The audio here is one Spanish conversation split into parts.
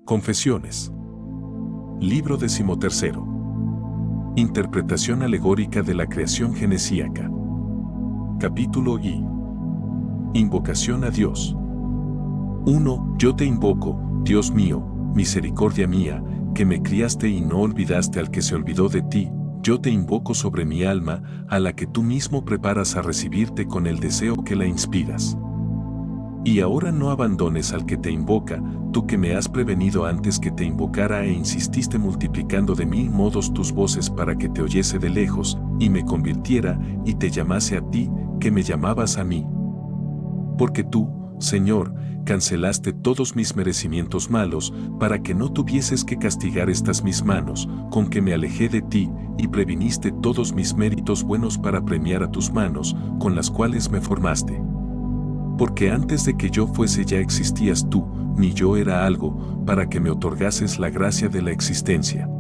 Confesiones. Libro 13. Interpretación alegórica de la creación genesíaca. Capítulo I. Invocación a Dios. 1. Yo te invoco, Dios mío, misericordia mía, que me criaste y no olvidaste al que se olvidó de ti. Yo te invoco sobre mi alma, a la que tú mismo preparas a recibirte con el deseo que la inspiras. Y ahora no abandones al que te invoca, tú que me has prevenido antes que te invocara e insististe multiplicando de 1000 modos tus voces para que te oyese de lejos, y me convirtiera, y te llamase a ti, que me llamabas a mí. Porque tú, Señor, cancelaste todos mis merecimientos malos, para que no tuvieses que castigar estas mis manos, con que me alejé de ti, y previniste todos mis méritos buenos para premiar a tus manos, con las cuales me formaste. Porque antes de que yo fuese ya existías tú, ni yo era algo, para que me otorgases la gracia de la existencia.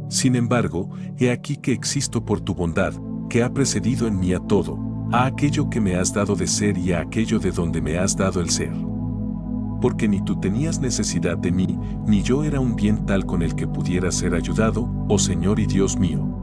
Sin embargo, he aquí que existo por tu bondad, que ha precedido en mí a todo, a aquello que me has dado de ser y a aquello de donde me has dado el ser. Porque ni tú tenías necesidad de mí, ni yo era un bien tal con el que pudiera ser ayudado, oh Señor y Dios mío.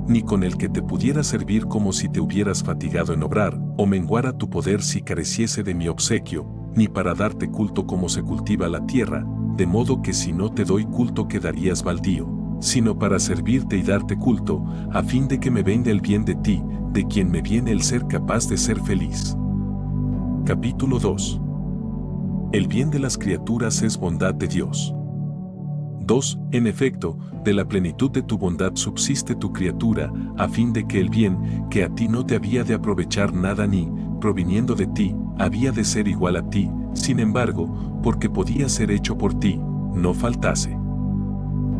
Ni con el que te pudiera servir como si te hubieras fatigado en obrar, o menguara tu poder si careciese de mi obsequio, ni para darte culto como se cultiva la tierra, de modo que si no te doy culto quedarías baldío, sino para servirte y darte culto, a fin de que me venga el bien de ti, de quien me viene el ser capaz de ser feliz. Capítulo 2. El bien de las criaturas es bondad de Dios. 2. En efecto, de la plenitud de tu bondad subsiste tu criatura, a fin de que el bien, que a ti no te había de aprovechar nada ni, proviniendo de ti, había de ser igual a ti, sin embargo, porque podía ser hecho por ti, no faltase.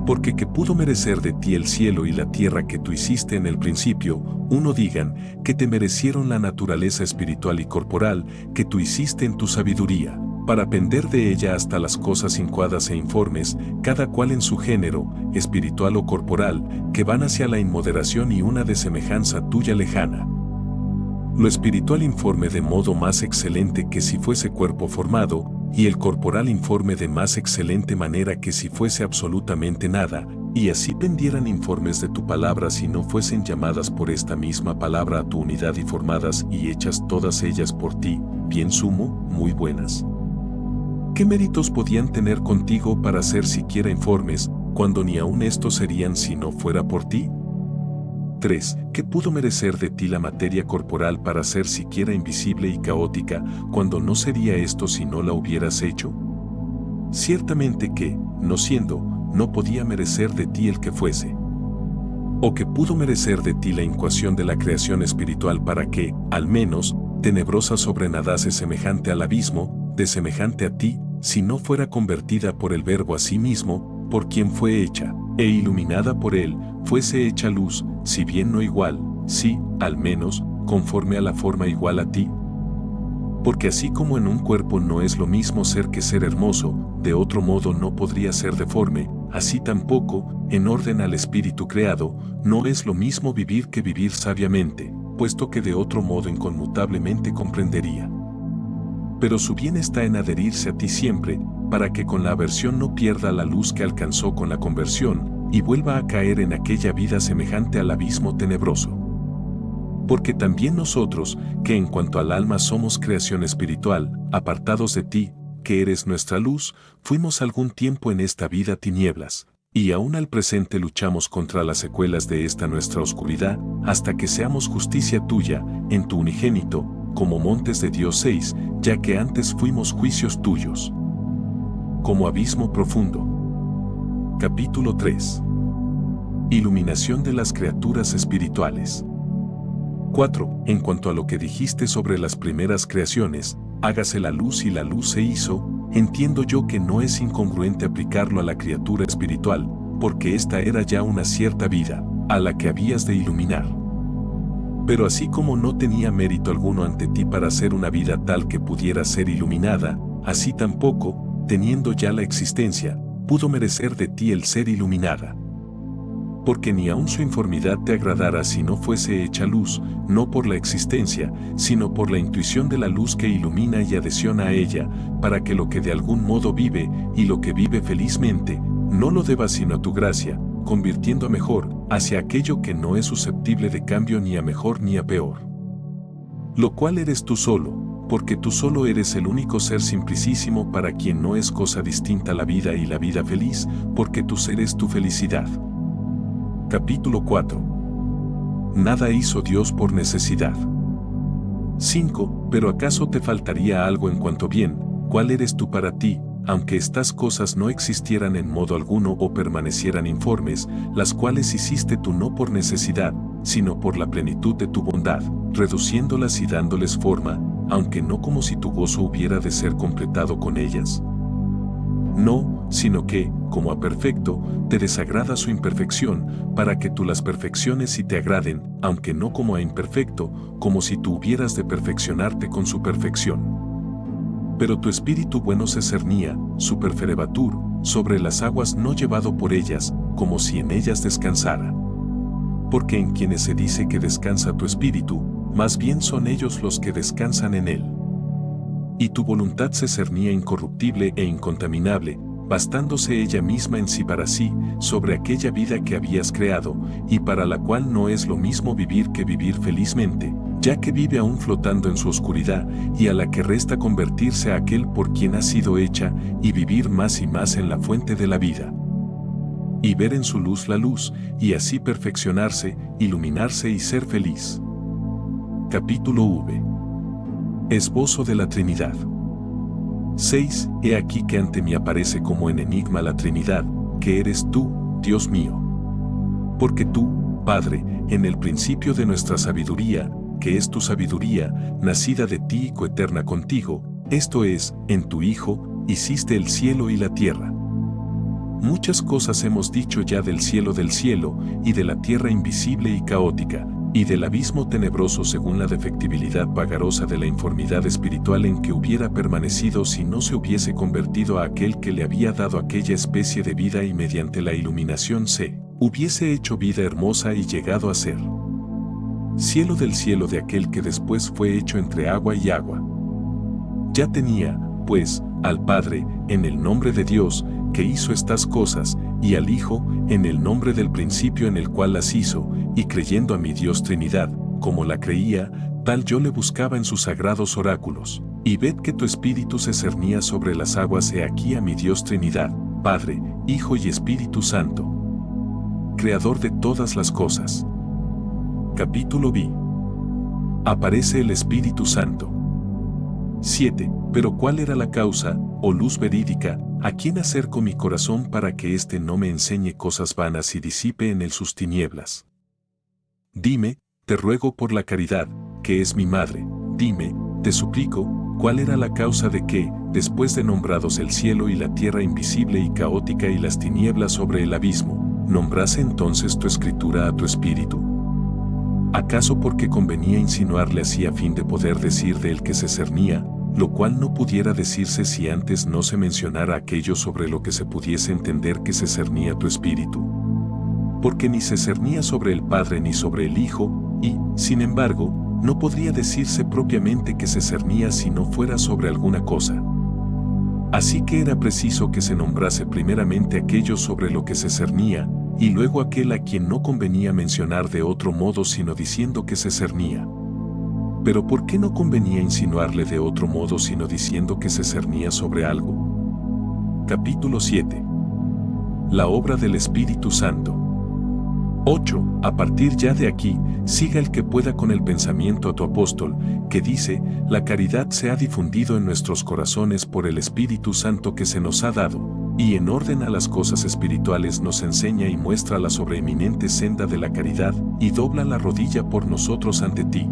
Porque que pudo merecer de ti el cielo y la tierra que tú hiciste en el principio, uno digan, que te merecieron la naturaleza espiritual y corporal, que tú hiciste en tu sabiduría, para pender de ella hasta las cosas incuadas e informes, cada cual en su género, espiritual o corporal, que van hacia la inmoderación y una de semejanza tuya lejana. Lo espiritual informe de modo más excelente que si fuese cuerpo formado, y el corporal informe de más excelente manera que si fuese absolutamente nada, y así pendieran informes de tu palabra si no fuesen llamadas por esta misma palabra a tu unidad y formadas y hechas todas ellas por ti, bien sumo, muy buenas. ¿Qué méritos podían tener contigo para ser siquiera informes, cuando ni aun estos serían si no fuera por ti? 3. ¿Qué pudo merecer de ti la materia corporal para ser siquiera invisible y caótica, cuando no sería esto si no la hubieras hecho? Ciertamente que, no siendo, no podía merecer de ti el que fuese. ¿O que pudo merecer de ti la incuación de la creación espiritual para que, al menos, tenebrosa sobrenadase semejante al abismo, de semejante a ti, si no fuera convertida por el Verbo a sí mismo, por quien fue hecha, e iluminada por él, fuese hecha luz, si bien no igual, sí, al menos, conforme a la forma igual a ti? Porque así como en un cuerpo no es lo mismo ser que ser hermoso, de otro modo no podría ser deforme, así tampoco, en orden al espíritu creado, no es lo mismo vivir que vivir sabiamente, puesto que de otro modo inconmutablemente comprendería. Pero su bien está en adherirse a ti siempre, para que con la aversión no pierda la luz que alcanzó con la conversión, y vuelva a caer en aquella vida semejante al abismo tenebroso. Porque también nosotros, que en cuanto al alma somos creación espiritual, apartados de ti, que eres nuestra luz, fuimos algún tiempo en esta vida tinieblas, y aún al presente luchamos contra las secuelas de esta nuestra oscuridad, hasta que seamos justicia tuya, en tu unigénito, como montes de Dios 6, ya que antes fuimos juicios tuyos. Como abismo profundo. Capítulo 3. Iluminación de las criaturas espirituales. 4. En cuanto a lo que dijiste sobre las primeras creaciones, hágase la luz y la luz se hizo, entiendo yo que no es incongruente aplicarlo a la criatura espiritual, porque esta era ya una cierta vida, a la que habías de iluminar. Pero así como no tenía mérito alguno ante ti para ser una vida tal que pudiera ser iluminada, así tampoco, teniendo ya la existencia, pudo merecer de ti el ser iluminada. Porque ni aun su informidad te agradara si no fuese hecha luz, no por la existencia, sino por la intuición de la luz que ilumina y adhesiona a ella, para que lo que de algún modo vive, y lo que vive felizmente, no lo deba sino a tu gracia, convirtiendo a mejor, hacia aquello que no es susceptible de cambio ni a mejor ni a peor. Lo cual eres tú solo, porque tú solo eres el único ser simplicísimo para quien no es cosa distinta la vida y la vida feliz, porque tu ser es tu felicidad. Capítulo 4. Nada hizo Dios por necesidad. 5. Pero ¿acaso te faltaría algo en cuanto bien? ¿Cuál eres tú para ti, aunque estas cosas no existieran en modo alguno o permanecieran informes, las cuales hiciste tú no por necesidad, sino por la plenitud de tu bondad, reduciéndolas y dándoles forma, aunque no como si tu gozo hubiera de ser completado con ellas? No, sino que, como a perfecto, te desagrada su imperfección, para que tú las perfecciones y te agraden, aunque no como a imperfecto, como si tú hubieras de perfeccionarte con su perfección. Pero tu espíritu bueno se cernía, super ferebatur, sobre las aguas no llevado por ellas, como si en ellas descansara. Porque en quienes se dice que descansa tu espíritu, más bien son ellos los que descansan en él. Y tu voluntad se cernía incorruptible e incontaminable, bastándose ella misma en sí para sí, sobre aquella vida que habías creado, y para la cual no es lo mismo vivir que vivir felizmente, ya que vive aún flotando en su oscuridad, y a la que resta convertirse a aquel por quien ha sido hecha, y vivir más y más en la fuente de la vida. Y ver en su luz la luz, y así perfeccionarse, iluminarse y ser feliz. Capítulo V. Esbozo de la Trinidad. 6. He aquí que ante mí aparece como en enigma la Trinidad, que eres tú, Dios mío. Porque tú, Padre, en el principio de nuestra sabiduría, que es tu sabiduría, nacida de ti y coeterna contigo, esto es, en tu Hijo, hiciste el cielo y la tierra. Muchas cosas hemos dicho ya del cielo, y de la tierra invisible y caótica, y del abismo tenebroso según la defectibilidad vagarosa de la informidad espiritual en que hubiera permanecido si no se hubiese convertido a aquel que le había dado aquella especie de vida y mediante la iluminación se hubiese hecho vida hermosa y llegado a ser cielo de aquel que después fue hecho entre agua y agua. Ya tenía, pues, al Padre, en el nombre de Dios, que hizo estas cosas, y al Hijo, en el nombre del principio en el cual las hizo, y creyendo a mi Dios Trinidad, como la creía, tal yo le buscaba en sus sagrados oráculos. Y ved que tu espíritu se cernía sobre las aguas, he aquí a mi Dios Trinidad, Padre, Hijo y Espíritu Santo, Creador de todas las cosas. Capítulo V. Aparece el Espíritu Santo. 7. Pero ¿cuál era la causa, oh luz verídica, a quién acerco mi corazón para que éste no me enseñe cosas vanas y disipe en él sus tinieblas? Dime, te ruego por la caridad, que es mi madre, dime, te suplico, ¿cuál era la causa de que, después de nombrados el cielo y la tierra invisible y caótica y las tinieblas sobre el abismo, nombrase entonces tu escritura a tu espíritu? ¿Acaso porque convenía insinuarle así a fin de poder decir de él que se cernía, lo cual no pudiera decirse si antes no se mencionara aquello sobre lo que se pudiese entender que se cernía tu espíritu? Porque ni se cernía sobre el Padre ni sobre el Hijo, y, sin embargo, no podría decirse propiamente que se cernía si no fuera sobre alguna cosa. Así que era preciso que se nombrase primeramente aquello sobre lo que se cernía, y luego aquel a quien no convenía mencionar de otro modo sino diciendo que se cernía. Pero ¿por qué no convenía insinuarle de otro modo sino diciendo que se cernía sobre algo? Capítulo 7. La obra del Espíritu Santo. 8. A partir ya de aquí, siga el que pueda con el pensamiento a tu apóstol, que dice, la caridad se ha difundido en nuestros corazones por el Espíritu Santo que se nos ha dado, y en orden a las cosas espirituales nos enseña y muestra la sobreeminente senda de la caridad, y dobla la rodilla por nosotros ante ti,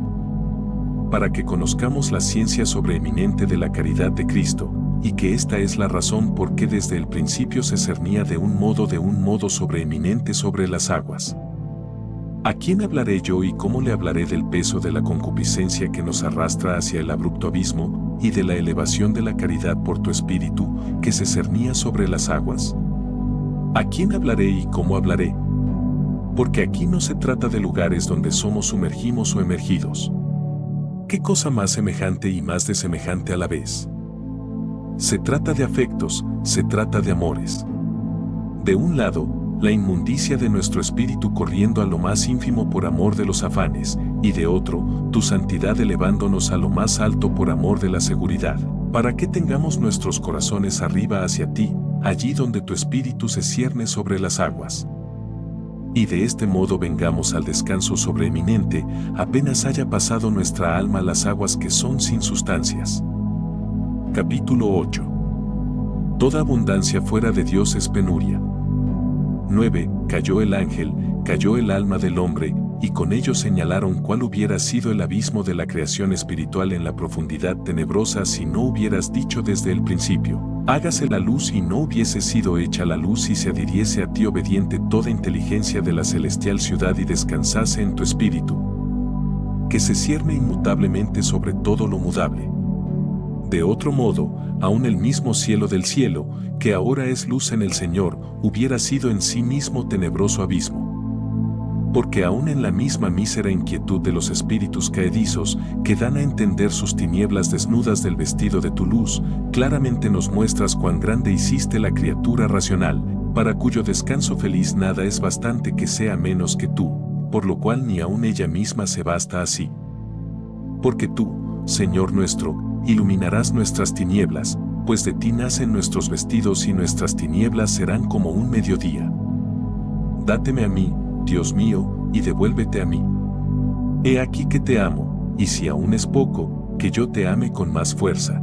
para que conozcamos la ciencia sobreeminente de la caridad de Cristo, y que esta es la razón por qué desde el principio se cernía de un modo sobreeminente sobre las aguas. ¿A quién hablaré yo y cómo le hablaré del peso de la concupiscencia que nos arrastra hacia el abrupto abismo, y de la elevación de la caridad por tu espíritu, que se cernía sobre las aguas? ¿A quién hablaré y cómo hablaré? Porque aquí no se trata de lugares donde somos sumergidos o emergidos. ¿Qué cosa más semejante y más desemejante a la vez? Se trata de afectos, se trata de amores. De un lado, la inmundicia de nuestro espíritu corriendo a lo más ínfimo por amor de los afanes, y de otro, tu santidad elevándonos a lo más alto por amor de la seguridad, para que tengamos nuestros corazones arriba hacia ti, allí donde tu espíritu se cierne sobre las aguas. Y de este modo vengamos al descanso sobreeminente, apenas haya pasado nuestra alma las aguas que son sin sustancias. Capítulo 8. Toda abundancia fuera de Dios es penuria. 9. Cayó el ángel, cayó el alma del hombre, y con ello señalaron cuál hubiera sido el abismo de la creación espiritual en la profundidad tenebrosa si no hubieras dicho desde el principio: hágase la luz, y no hubiese sido hecha la luz y se adhiriese a ti obediente toda inteligencia de la celestial ciudad y descansase en tu espíritu, que se cierne inmutablemente sobre todo lo mudable. De otro modo, aun el mismo cielo del cielo, que ahora es luz en el Señor, hubiera sido en sí mismo tenebroso abismo. Porque aun en la misma mísera inquietud de los espíritus caedizos, que dan a entender sus tinieblas desnudas del vestido de tu luz, claramente nos muestras cuán grande hiciste la criatura racional, para cuyo descanso feliz nada es bastante que sea menos que tú, por lo cual ni aun ella misma se basta así. Porque tú, Señor nuestro, iluminarás nuestras tinieblas, pues de ti nacen nuestros vestidos y nuestras tinieblas serán como un mediodía. Dáteme a mí, Dios mío, y devuélvete a mí. He aquí que te amo, y si aún es poco, que yo te ame con más fuerza.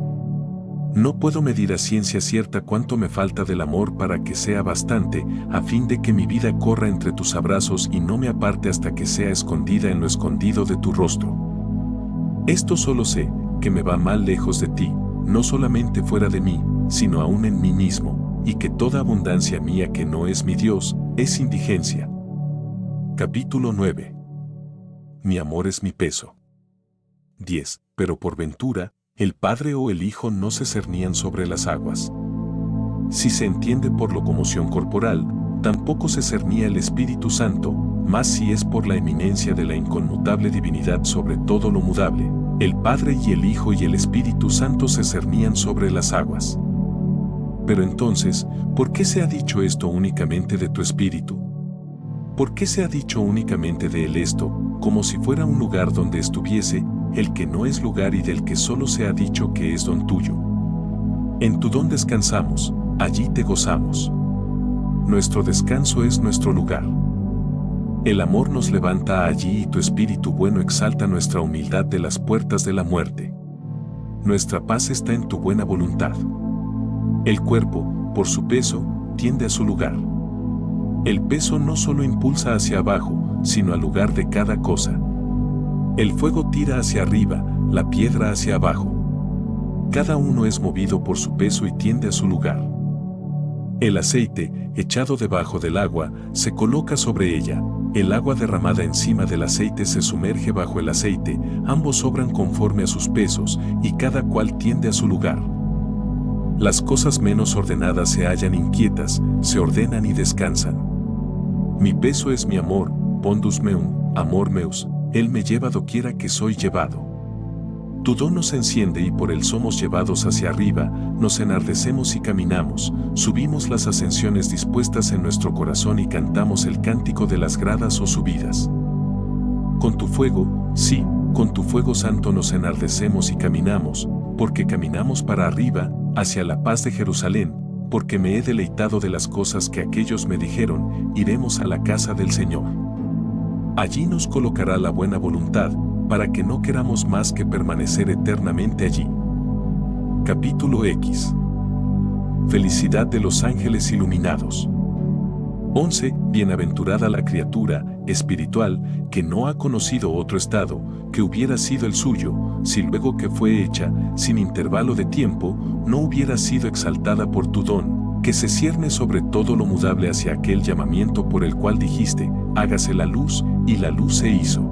No puedo medir a ciencia cierta cuánto me falta del amor para que sea bastante, a fin de que mi vida corra entre tus abrazos y no me aparte hasta que sea escondida en lo escondido de tu rostro. Esto solo sé, que me va mal lejos de ti, no solamente fuera de mí, sino aún en mí mismo, y que toda abundancia mía que no es mi Dios, es indigencia. Capítulo 9. Mi amor es mi peso. 10. Pero por ventura, el Padre o el Hijo no se cernían sobre las aguas. Si se entiende por locomoción corporal, tampoco se cernía el Espíritu Santo, mas si es por la eminencia de la inconmutable divinidad sobre todo lo mudable, el Padre y el Hijo y el Espíritu Santo se cernían sobre las aguas. Pero entonces, ¿por qué se ha dicho esto únicamente de tu Espíritu? ¿Por qué se ha dicho únicamente de él esto, como si fuera un lugar donde estuviese, el que no es lugar y del que solo se ha dicho que es don tuyo? En tu don descansamos, allí te gozamos. Nuestro descanso es nuestro lugar. El amor nos levanta allí y tu espíritu bueno exalta nuestra humildad de las puertas de la muerte. Nuestra paz está en tu buena voluntad. El cuerpo, por su peso, tiende a su lugar. El peso no solo impulsa hacia abajo, sino al lugar de cada cosa. El fuego tira hacia arriba, la piedra hacia abajo. Cada uno es movido por su peso y tiende a su lugar. El aceite, echado debajo del agua, se coloca sobre ella. El agua derramada encima del aceite se sumerge bajo el aceite, ambos obran conforme a sus pesos, y cada cual tiende a su lugar. Las cosas menos ordenadas se hallan inquietas, se ordenan y descansan. Mi peso es mi amor, pondus meum, amor meus, él me lleva doquiera que soy llevado. Tu don nos enciende y por él somos llevados hacia arriba, nos enardecemos y caminamos, subimos las ascensiones dispuestas en nuestro corazón y cantamos el cántico de las gradas o subidas. Con tu fuego, sí, con tu fuego santo nos enardecemos y caminamos, porque caminamos para arriba, hacia la paz de Jerusalén, porque me he deleitado de las cosas que aquellos me dijeron, iremos a la casa del Señor. Allí nos colocará la buena voluntad, para que no queramos más que permanecer eternamente allí. Capítulo X. Felicidad de los ángeles iluminados. 11. Bienaventurada la criatura espiritual que no ha conocido otro estado que hubiera sido el suyo, si luego que fue hecha, sin intervalo de tiempo, no hubiera sido exaltada por tu don, que se cierne sobre todo lo mudable hacia aquel llamamiento por el cual dijiste, hágase la luz, y la luz se hizo.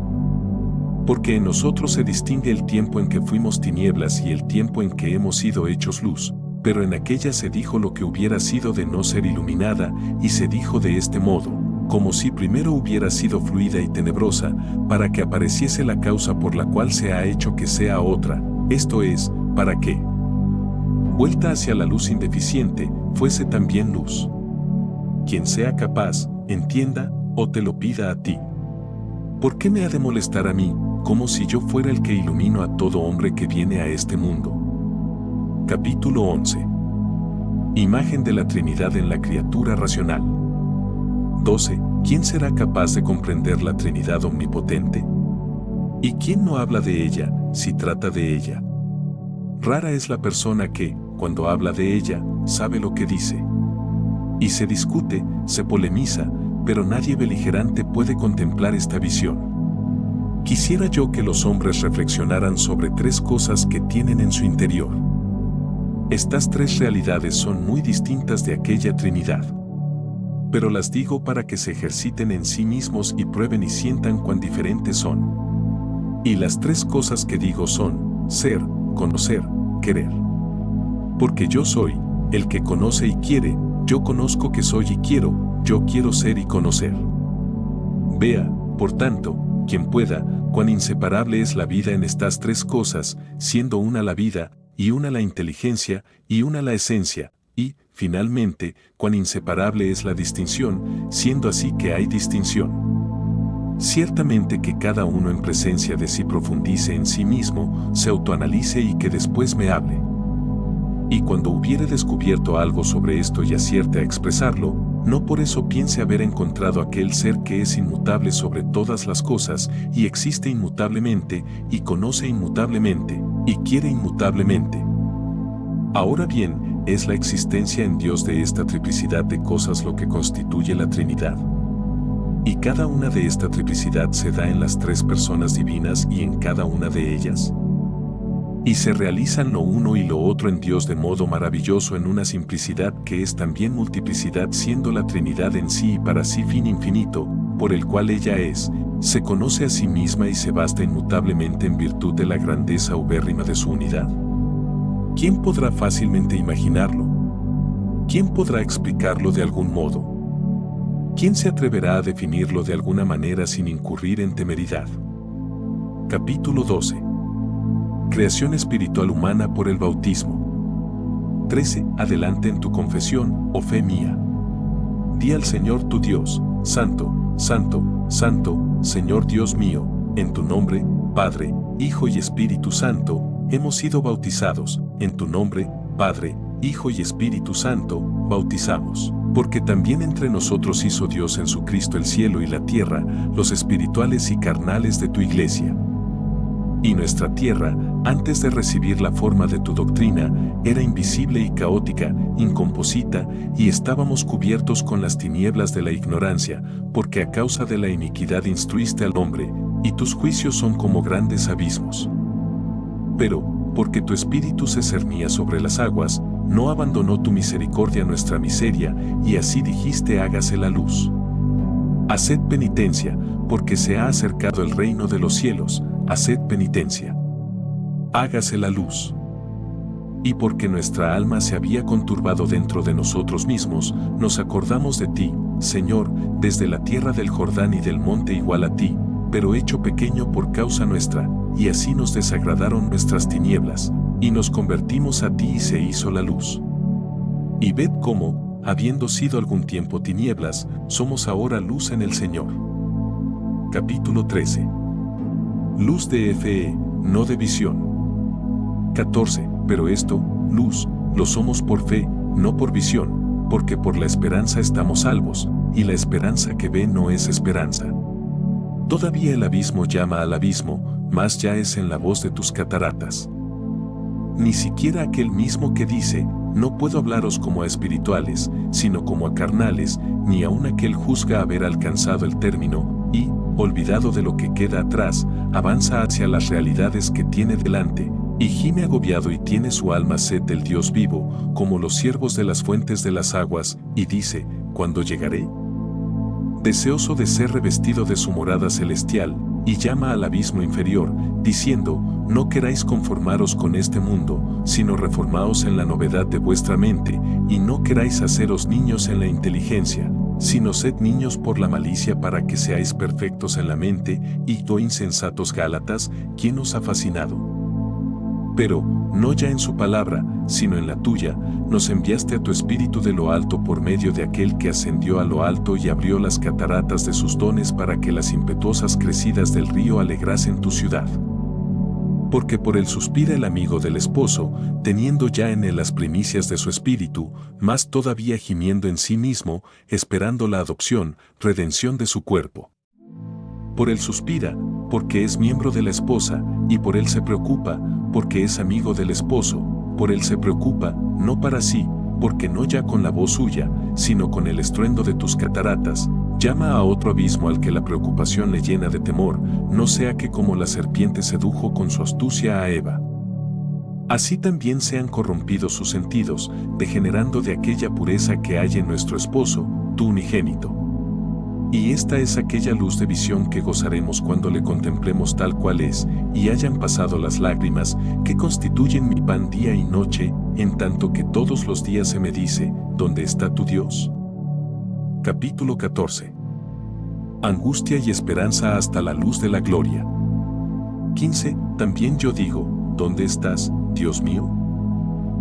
Porque en nosotros se distingue el tiempo en que fuimos tinieblas y el tiempo en que hemos sido hechos luz, pero en aquella se dijo lo que hubiera sido de no ser iluminada, y se dijo de este modo, como si primero hubiera sido fluida y tenebrosa, para que apareciese la causa por la cual se ha hecho que sea otra, esto es, para que, vuelta hacia la luz indeficiente, fuese también luz. Quien sea capaz, entienda, o te lo pida a ti. ¿Por qué me ha de molestar a mí, como si yo fuera el que ilumino a todo hombre que viene a este mundo? Capítulo 11. Imagen de la Trinidad en la criatura racional. 12. ¿Quién será capaz de comprender la Trinidad omnipotente? ¿Y quién no habla de ella, si trata de ella? Rara es la persona que, cuando habla de ella, sabe lo que dice. Y se discute, se polemiza, pero nadie beligerante puede contemplar esta visión. Quisiera yo que los hombres reflexionaran sobre tres cosas que tienen en su interior. Estas tres realidades son muy distintas de aquella Trinidad. Pero las digo para que se ejerciten en sí mismos y prueben y sientan cuán diferentes son. Y las tres cosas que digo son, ser, conocer, querer. Porque yo soy, el que conoce y quiere, yo conozco que soy y quiero, yo quiero ser y conocer. Vea, por tanto, quien pueda, cuán inseparable es la vida en estas tres cosas, siendo una la vida, y una la inteligencia, y una la esencia, y, finalmente, cuán inseparable es la distinción, siendo así que hay distinción. Ciertamente que cada uno en presencia de sí profundice en sí mismo, se autoanalice y que después me hable. Y cuando hubiere descubierto algo sobre esto y acierte a expresarlo, no por eso piense haber encontrado aquel ser que es inmutable sobre todas las cosas, y existe inmutablemente, y conoce inmutablemente, y quiere inmutablemente. Ahora bien, es la existencia en Dios de esta triplicidad de cosas lo que constituye la Trinidad. Y cada una de esta triplicidad se da en las tres personas divinas y en cada una de ellas. Y se realizan lo uno y lo otro en Dios de modo maravilloso en una simplicidad que es también multiplicidad, siendo la Trinidad en sí y para sí fin infinito, por el cual ella es, se conoce a sí misma y se basta inmutablemente en virtud de la grandeza ubérrima de su unidad. ¿Quién podrá fácilmente imaginarlo? ¿Quién podrá explicarlo de algún modo? ¿Quién se atreverá a definirlo de alguna manera sin incurrir en temeridad? Capítulo 12. Creación espiritual humana por el bautismo. 13. Adelante en tu confesión, oh fe mía. Di al Señor tu Dios, Santo, Santo, Santo, Señor Dios mío, en tu nombre, Padre, Hijo y Espíritu Santo, hemos sido bautizados, en tu nombre, Padre, Hijo y Espíritu Santo, bautizamos. Porque también entre nosotros hizo Dios en su Cristo el cielo y la tierra, los espirituales y carnales de tu iglesia. Y nuestra tierra, antes de recibir la forma de tu doctrina, era invisible y caótica, incomposita, y estábamos cubiertos con las tinieblas de la ignorancia, porque a causa de la iniquidad instruiste al hombre, y tus juicios son como grandes abismos. Pero, porque tu espíritu se cernía sobre las aguas, no abandonó tu misericordia nuestra miseria, y así dijiste hágase la luz. Haced penitencia, porque se ha acercado el reino de los cielos, haced penitencia. Hágase la luz. Y porque nuestra alma se había conturbado dentro de nosotros mismos, nos acordamos de ti, Señor, desde la tierra del Jordán y del monte igual a ti, pero hecho pequeño por causa nuestra, y así nos desagradaron nuestras tinieblas, y nos convertimos a ti y se hizo la luz. Y ved cómo, habiendo sido algún tiempo tinieblas, somos ahora luz en el Señor. Capítulo 13. Luz de fe, no de visión. 14. Pero esto, luz, lo somos por fe, no por visión, porque por la esperanza estamos salvos, y la esperanza que ve no es esperanza. Todavía el abismo llama al abismo, mas ya es en la voz de tus cataratas. Ni siquiera aquel mismo que dice, no puedo hablaros como a espirituales, sino como a carnales, ni aun aquel juzga haber alcanzado el término, y, olvidado de lo que queda atrás, avanza hacia las realidades que tiene delante, y gime agobiado y tiene su alma sed del Dios vivo, como los siervos de las fuentes de las aguas, y dice, ¿cuándo llegaré? Deseoso de ser revestido de su morada celestial, y llama al abismo inferior, diciendo, no queráis conformaros con este mundo, sino reformaos en la novedad de vuestra mente, y no queráis haceros niños en la inteligencia, Sino sed niños por la malicia para que seáis perfectos en la mente, y oh insensatos Gálatas, ¿quién os ha fascinado? Pero, no ya en su palabra, sino en la tuya, nos enviaste a tu Espíritu de lo alto por medio de aquel que ascendió a lo alto y abrió las cataratas de sus dones para que las impetuosas crecidas del río alegrasen tu ciudad. Porque por él suspira el amigo del esposo, teniendo ya en él las primicias de su espíritu, más todavía gimiendo en sí mismo, esperando la adopción, redención de su cuerpo. Por él suspira, porque es miembro de la esposa, y por él se preocupa, porque es amigo del esposo, por él se preocupa, no para sí, porque no ya con la voz suya, sino con el estruendo de tus cataratas, llama a otro abismo al que la preocupación le llena de temor, no sea que como la serpiente sedujo con su astucia a Eva, así también sean corrompidos sus sentidos, degenerando de aquella pureza que hay en nuestro esposo, tu unigénito. Y esta es aquella luz de visión que gozaremos cuando le contemplemos tal cual es, y hayan pasado las lágrimas, que constituyen mi pan día y noche, en tanto que todos los días se me dice, ¿dónde está tu Dios? Capítulo 14. Angustia y esperanza hasta la luz de la gloria. 15. También yo digo, ¿dónde estás, Dios mío?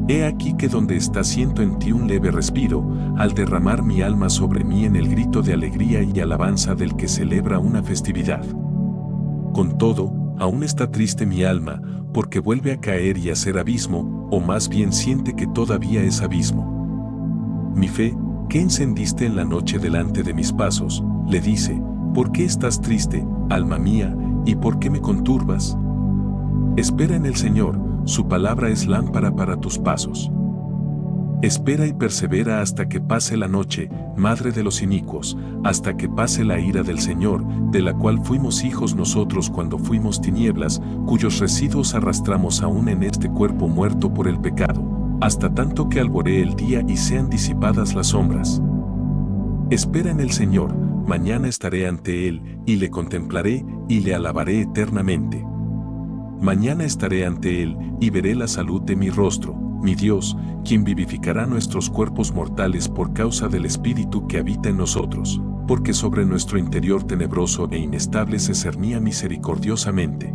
He aquí que donde estás siento en ti un leve respiro, al derramar mi alma sobre mí en el grito de alegría y alabanza del que celebra una festividad. Con todo, aún está triste mi alma, porque vuelve a caer y a ser abismo, o más bien siente que todavía es abismo. Mi fe, que encendiste en la noche delante de mis pasos, le dice, ¿por qué estás triste, alma mía, y por qué me conturbas? Espera en el Señor, su palabra es lámpara para tus pasos. Espera y persevera hasta que pase la noche, madre de los inicuos, hasta que pase la ira del Señor, de la cual fuimos hijos nosotros cuando fuimos tinieblas, cuyos residuos arrastramos aún en este cuerpo muerto por el pecado, hasta tanto que alboree el día y sean disipadas las sombras. Espera en el Señor, mañana estaré ante Él, y le contemplaré, y le alabaré eternamente. Mañana estaré ante Él, y veré la salud de mi rostro, mi Dios, quien vivificará nuestros cuerpos mortales por causa del Espíritu que habita en nosotros, porque sobre nuestro interior tenebroso e inestable se cernía misericordiosamente.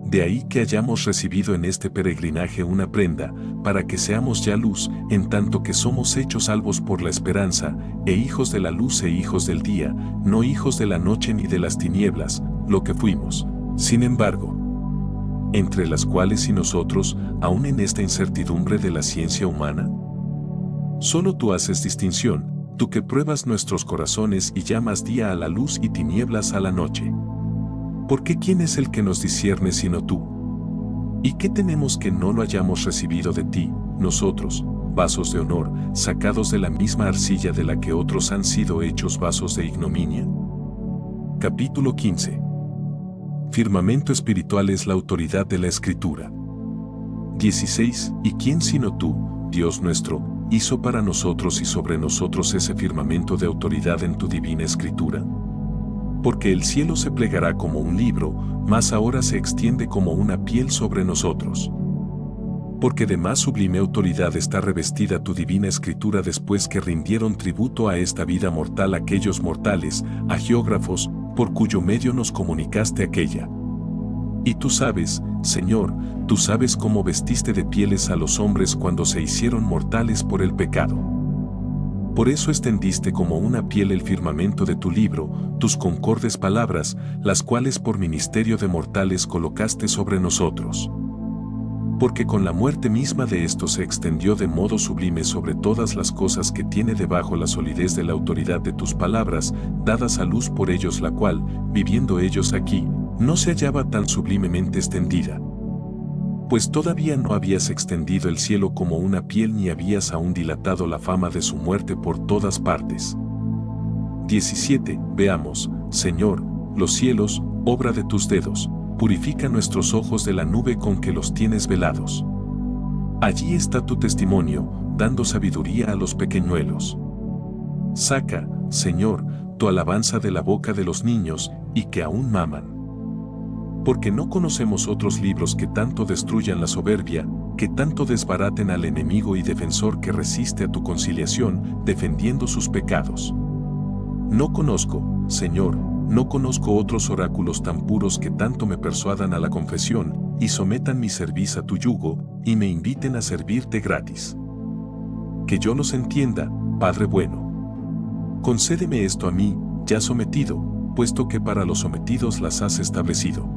De ahí que hayamos recibido en este peregrinaje una prenda, para que seamos ya luz, en tanto que somos hechos salvos por la esperanza, e hijos de la luz e hijos del día, no hijos de la noche ni de las tinieblas, lo que fuimos. Sin embargo, entre las cuales y nosotros, aún en esta incertidumbre de la ciencia humana, solo tú haces distinción, tú que pruebas nuestros corazones y llamas día a la luz y tinieblas a la noche. Porque ¿quién es el que nos discierne sino tú? ¿Y qué tenemos que no lo hayamos recibido de ti, nosotros, vasos de honor, sacados de la misma arcilla de la que otros han sido hechos vasos de ignominia? Capítulo 15. Firmamento espiritual es la autoridad de la Escritura. 16. ¿Y quién sino tú, Dios nuestro, hizo para nosotros y sobre nosotros ese firmamento de autoridad en tu divina Escritura? Porque el cielo se plegará como un libro, mas ahora se extiende como una piel sobre nosotros. Porque de más sublime autoridad está revestida tu divina Escritura después que rindieron tributo a esta vida mortal aquellos mortales, agiógrafos, por cuyo medio nos comunicaste aquella. Y tú sabes, Señor, tú sabes cómo vestiste de pieles a los hombres cuando se hicieron mortales por el pecado. Por eso extendiste como una piel el firmamento de tu libro, tus concordes palabras, las cuales por ministerio de mortales colocaste sobre nosotros. Porque con la muerte misma de esto se extendió de modo sublime sobre todas las cosas que tiene debajo la solidez de la autoridad de tus palabras, dadas a luz por ellos, la cual, viviendo ellos aquí, no se hallaba tan sublimemente extendida. Pues todavía no habías extendido el cielo como una piel ni habías aún dilatado la fama de su muerte por todas partes. 17. Veamos, Señor, los cielos, obra de tus dedos, purifica nuestros ojos de la nube con que los tienes velados. Allí está tu testimonio, dando sabiduría a los pequeñuelos. Saca, Señor, tu alabanza de la boca de los niños, y que aún maman. Porque no conocemos otros libros que tanto destruyan la soberbia, que tanto desbaraten al enemigo y defensor que resiste a tu conciliación, defendiendo sus pecados. No conozco, Señor, no conozco otros oráculos tan puros que tanto me persuadan a la confesión, y sometan mi cerviz a tu yugo, y me inviten a servirte gratis. Que yo los entienda, Padre bueno. Concédeme esto a mí, ya sometido, puesto que para los sometidos las has establecido.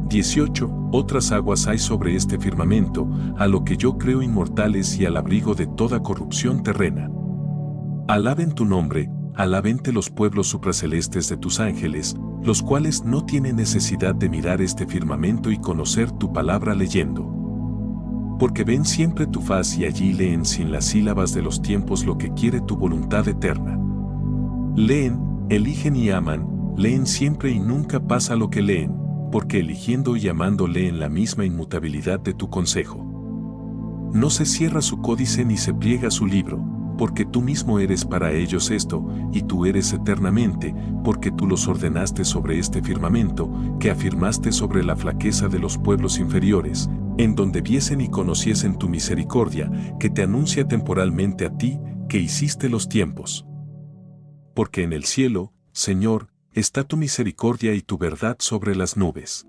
18. Otras aguas hay sobre este firmamento, a lo que yo creo inmortales y al abrigo de toda corrupción terrena. Alaben tu nombre, alabente los pueblos supracelestes de tus ángeles, los cuales no tienen necesidad de mirar este firmamento y conocer tu palabra leyendo. Porque ven siempre tu faz y allí leen sin las sílabas de los tiempos lo que quiere tu voluntad eterna. Leen, eligen y aman, leen siempre y nunca pasa lo que leen, porque eligiendo y amando leen la misma inmutabilidad de tu consejo. No se cierra su códice ni se pliega su libro, porque tú mismo eres para ellos esto, y tú eres eternamente, porque tú los ordenaste sobre este firmamento, que afirmaste sobre la flaqueza de los pueblos inferiores, en donde viesen y conociesen tu misericordia, que te anuncia temporalmente a ti, que hiciste los tiempos. Porque en el cielo, Señor, está tu misericordia y tu verdad sobre las nubes.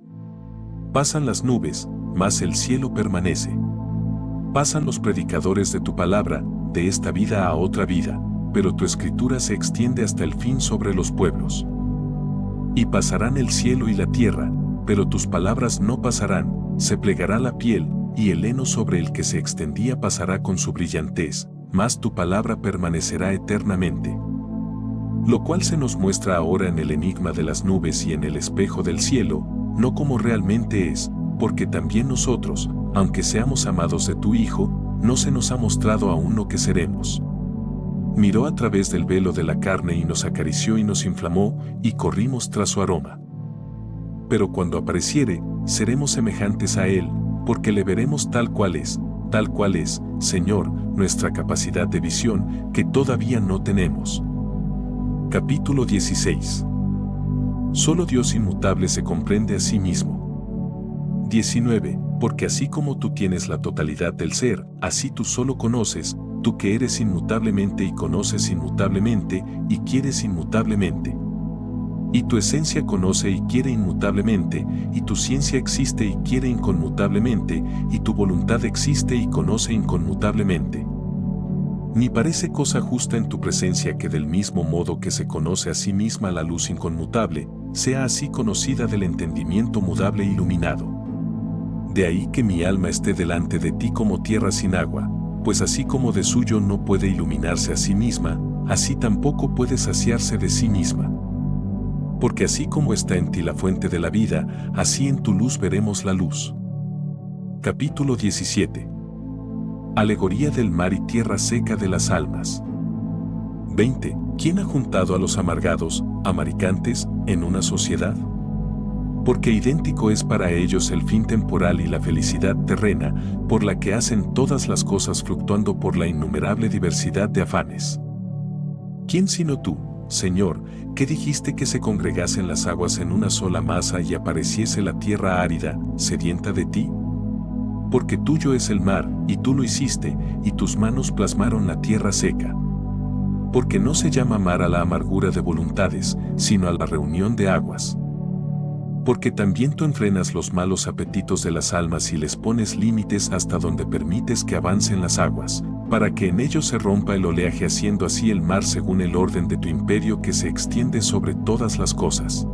Pasan las nubes, mas el cielo permanece. Pasan los predicadores de tu palabra, de esta vida a otra vida, pero tu escritura se extiende hasta el fin sobre los pueblos. Y pasarán el cielo y la tierra, pero tus palabras no pasarán, se plegará la piel, y el heno sobre el que se extendía pasará con su brillantez, mas tu palabra permanecerá eternamente. Lo cual se nos muestra ahora en el enigma de las nubes y en el espejo del cielo, no como realmente es, porque también nosotros, aunque seamos amados de tu Hijo, no se nos ha mostrado aún lo que seremos. Miró a través del velo de la carne y nos acarició y nos inflamó, y corrimos tras su aroma. Pero cuando apareciere, seremos semejantes a Él, porque le veremos tal cual es, Señor, nuestra capacidad de visión, que todavía no tenemos. Capítulo 16. Solo Dios inmutable se comprende a sí mismo. 19. Porque así como tú tienes la totalidad del ser, así tú solo conoces, tú que eres inmutablemente y conoces inmutablemente, y quieres inmutablemente. Y tu esencia conoce y quiere inmutablemente, y tu ciencia existe y quiere inconmutablemente, y tu voluntad existe y conoce inconmutablemente. Ni parece cosa justa en tu presencia que del mismo modo que se conoce a sí misma la luz inconmutable, sea así conocida del entendimiento mudable e iluminado. De ahí que mi alma esté delante de ti como tierra sin agua, pues así como de suyo no puede iluminarse a sí misma, así tampoco puede saciarse de sí misma. Porque así como está en ti la fuente de la vida, así en tu luz veremos la luz. Capítulo 17. Alegoría del mar y tierra seca de las almas. 20. ¿Quién ha juntado a los amargados, amaricantes, en una sociedad? Porque idéntico es para ellos el fin temporal y la felicidad terrena, por la que hacen todas las cosas fluctuando por la innumerable diversidad de afanes. ¿Quién sino tú, Señor, que dijiste que se congregasen las aguas en una sola masa y apareciese la tierra árida, sedienta de ti? Porque tuyo es el mar, y tú lo hiciste, y tus manos plasmaron la tierra seca. Porque no se llama mar a la amargura de voluntades, sino a la reunión de aguas. Porque también tú enfrenas los malos apetitos de las almas y les pones límites hasta donde permites que avancen las aguas, para que en ellos se rompa el oleaje haciendo así el mar según el orden de tu imperio que se extiende sobre todas las cosas.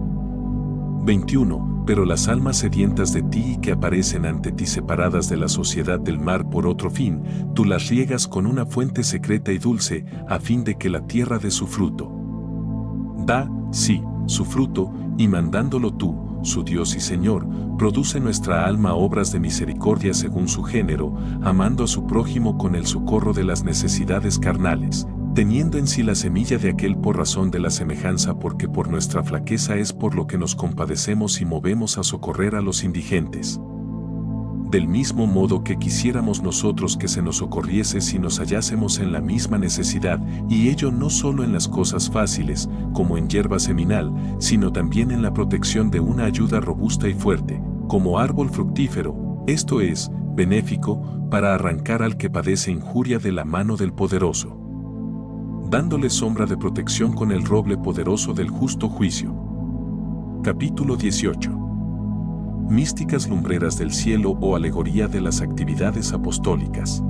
21. Pero las almas sedientas de ti y que aparecen ante ti separadas de la sociedad del mar por otro fin, tú las riegas con una fuente secreta y dulce, a fin de que la tierra dé su fruto. Da, sí, su fruto, y mandándolo tú, su Dios y Señor, produce nuestra alma obras de misericordia según su género, amando a su prójimo con el socorro de las necesidades carnales, teniendo en sí la semilla de aquel por razón de la semejanza, porque por nuestra flaqueza es por lo que nos compadecemos y movemos a socorrer a los indigentes. Del mismo modo que quisiéramos nosotros que se nos socorriese si nos hallásemos en la misma necesidad, y ello no solo en las cosas fáciles, como en hierba seminal, sino también en la protección de una ayuda robusta y fuerte, como árbol fructífero, esto es, benéfico, para arrancar al que padece injuria de la mano del poderoso. dándole sombra de protección con el roble poderoso del justo juicio. Capítulo 18. Místicas lumbreras del cielo o alegoría de las actividades apostólicas.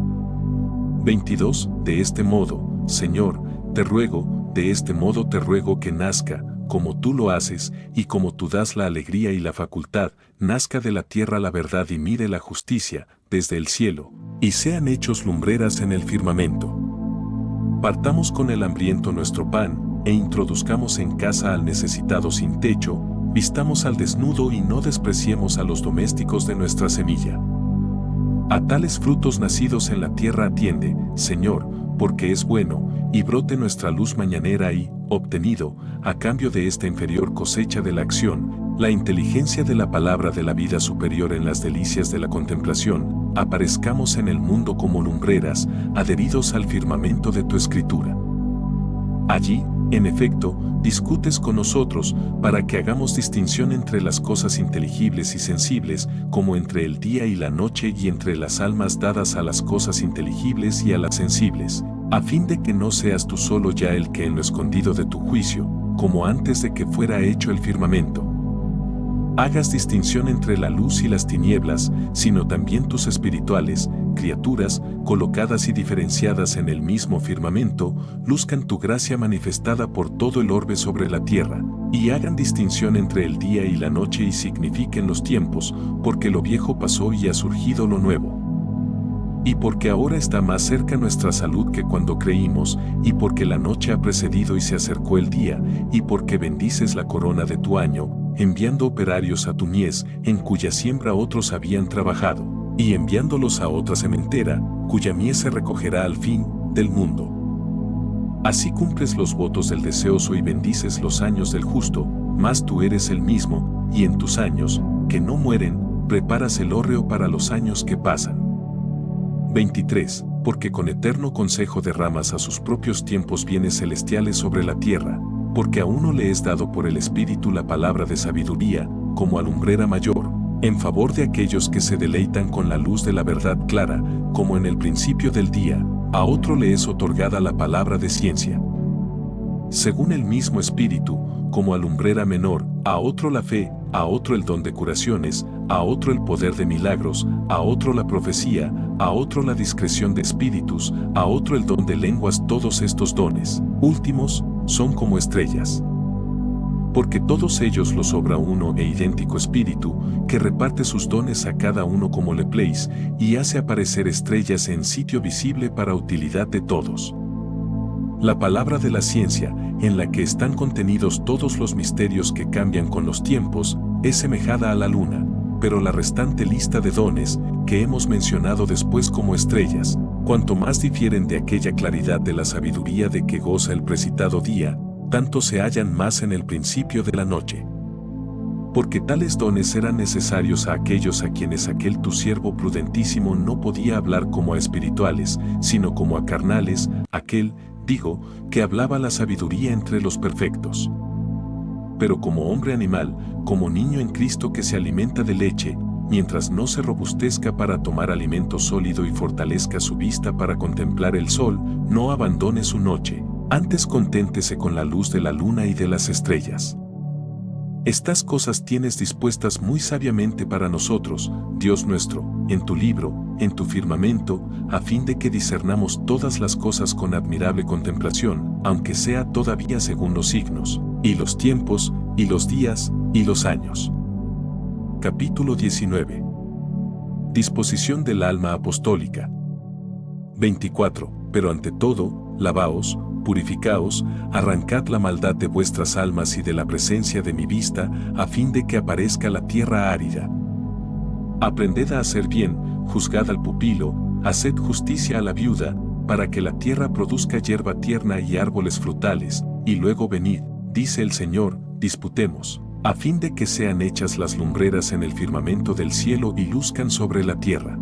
22. De este modo, Señor, te ruego, de este modo te ruego que nazca, como tú lo haces, y como tú das la alegría y la facultad, nazca de la tierra la verdad y mire la justicia, desde el cielo, y sean hechos lumbreras en el firmamento. Partamos con el hambriento nuestro pan, e introduzcamos en casa al necesitado sin techo, vistamos al desnudo y no despreciemos a los domésticos de nuestra semilla. A tales frutos nacidos en la tierra atiende, Señor, porque es bueno, y brote nuestra luz mañanera y, obtenido, a cambio de esta inferior cosecha de la acción, la inteligencia de la palabra de la vida superior en las delicias de la contemplación, aparezcamos en el mundo como lumbreras, adheridos al firmamento de tu escritura. Allí, en efecto, discutes con nosotros para que hagamos distinción entre las cosas inteligibles y sensibles, como entre el día y la noche y entre las almas dadas a las cosas inteligibles y a las sensibles, a fin de que no seas tú solo ya el que en lo escondido de tu juicio, como antes de que fuera hecho el firmamento, hagas distinción entre la luz y las tinieblas, sino también tus espirituales, criaturas, colocadas y diferenciadas en el mismo firmamento, luzcan tu gracia manifestada por todo el orbe sobre la tierra, y hagan distinción entre el día y la noche y signifiquen los tiempos, porque lo viejo pasó y ha surgido lo nuevo. Y porque ahora está más cerca nuestra salud que cuando creímos, y porque la noche ha precedido y se acercó el día, y porque bendices la corona de tu año, enviando operarios a tu mies, en cuya siembra otros habían trabajado, y enviándolos a otra sementera, cuya mies se recogerá al fin del mundo. Así cumples los votos del deseoso y bendices los años del justo, mas tú eres el mismo, y en tus años, que no mueren, preparas el hórreo para los años que pasan. 23. Porque con eterno consejo derramas a sus propios tiempos bienes celestiales sobre la tierra, porque a uno le es dado por el Espíritu la palabra de sabiduría, como alumbrera mayor, en favor de aquellos que se deleitan con la luz de la verdad clara, como en el principio del día, a otro le es otorgada la palabra de ciencia. Según el mismo Espíritu, como alumbrera menor, a otro la fe, a otro el don de curaciones, a otro el poder de milagros, a otro la profecía, a otro la discreción de espíritus, a otro el don de lenguas. Todos estos dones, últimos, son como estrellas. Porque todos ellos los obra uno e idéntico Espíritu, que reparte sus dones a cada uno como le place, y hace aparecer estrellas en sitio visible para utilidad de todos. La palabra de la ciencia, en la que están contenidos todos los misterios que cambian con los tiempos, es semejada a la luna, pero la restante lista de dones, que hemos mencionado después como estrellas, cuanto más difieren de aquella claridad de la sabiduría de que goza el precitado día, tanto se hallan más en el principio de la noche. Porque tales dones eran necesarios a aquellos a quienes aquel tu siervo prudentísimo no podía hablar como a espirituales, sino como a carnales, aquel, digo, que hablaba la sabiduría entre los perfectos. Pero como hombre animal, como niño en Cristo que se alimenta de leche, mientras no se robustezca para tomar alimento sólido y fortalezca su vista para contemplar el sol, no abandone su noche, antes conténtese con la luz de la luna y de las estrellas. Estas cosas tienes dispuestas muy sabiamente para nosotros, Dios nuestro, en tu libro, en tu firmamento, a fin de que discernamos todas las cosas con admirable contemplación, aunque sea todavía según los signos, y los tiempos, y los días, y los años. Capítulo 19. Disposición del alma apostólica. 24. Pero ante todo, lavaos, purificaos, arrancad la maldad de vuestras almas y de la presencia de mi vista, a fin de que aparezca la tierra árida. Aprended a hacer bien, juzgad al pupilo, haced justicia a la viuda, para que la tierra produzca hierba tierna y árboles frutales, y luego venid, dice el Señor, disputemos, a fin de que sean hechas las lumbreras en el firmamento del cielo y luzcan sobre la tierra.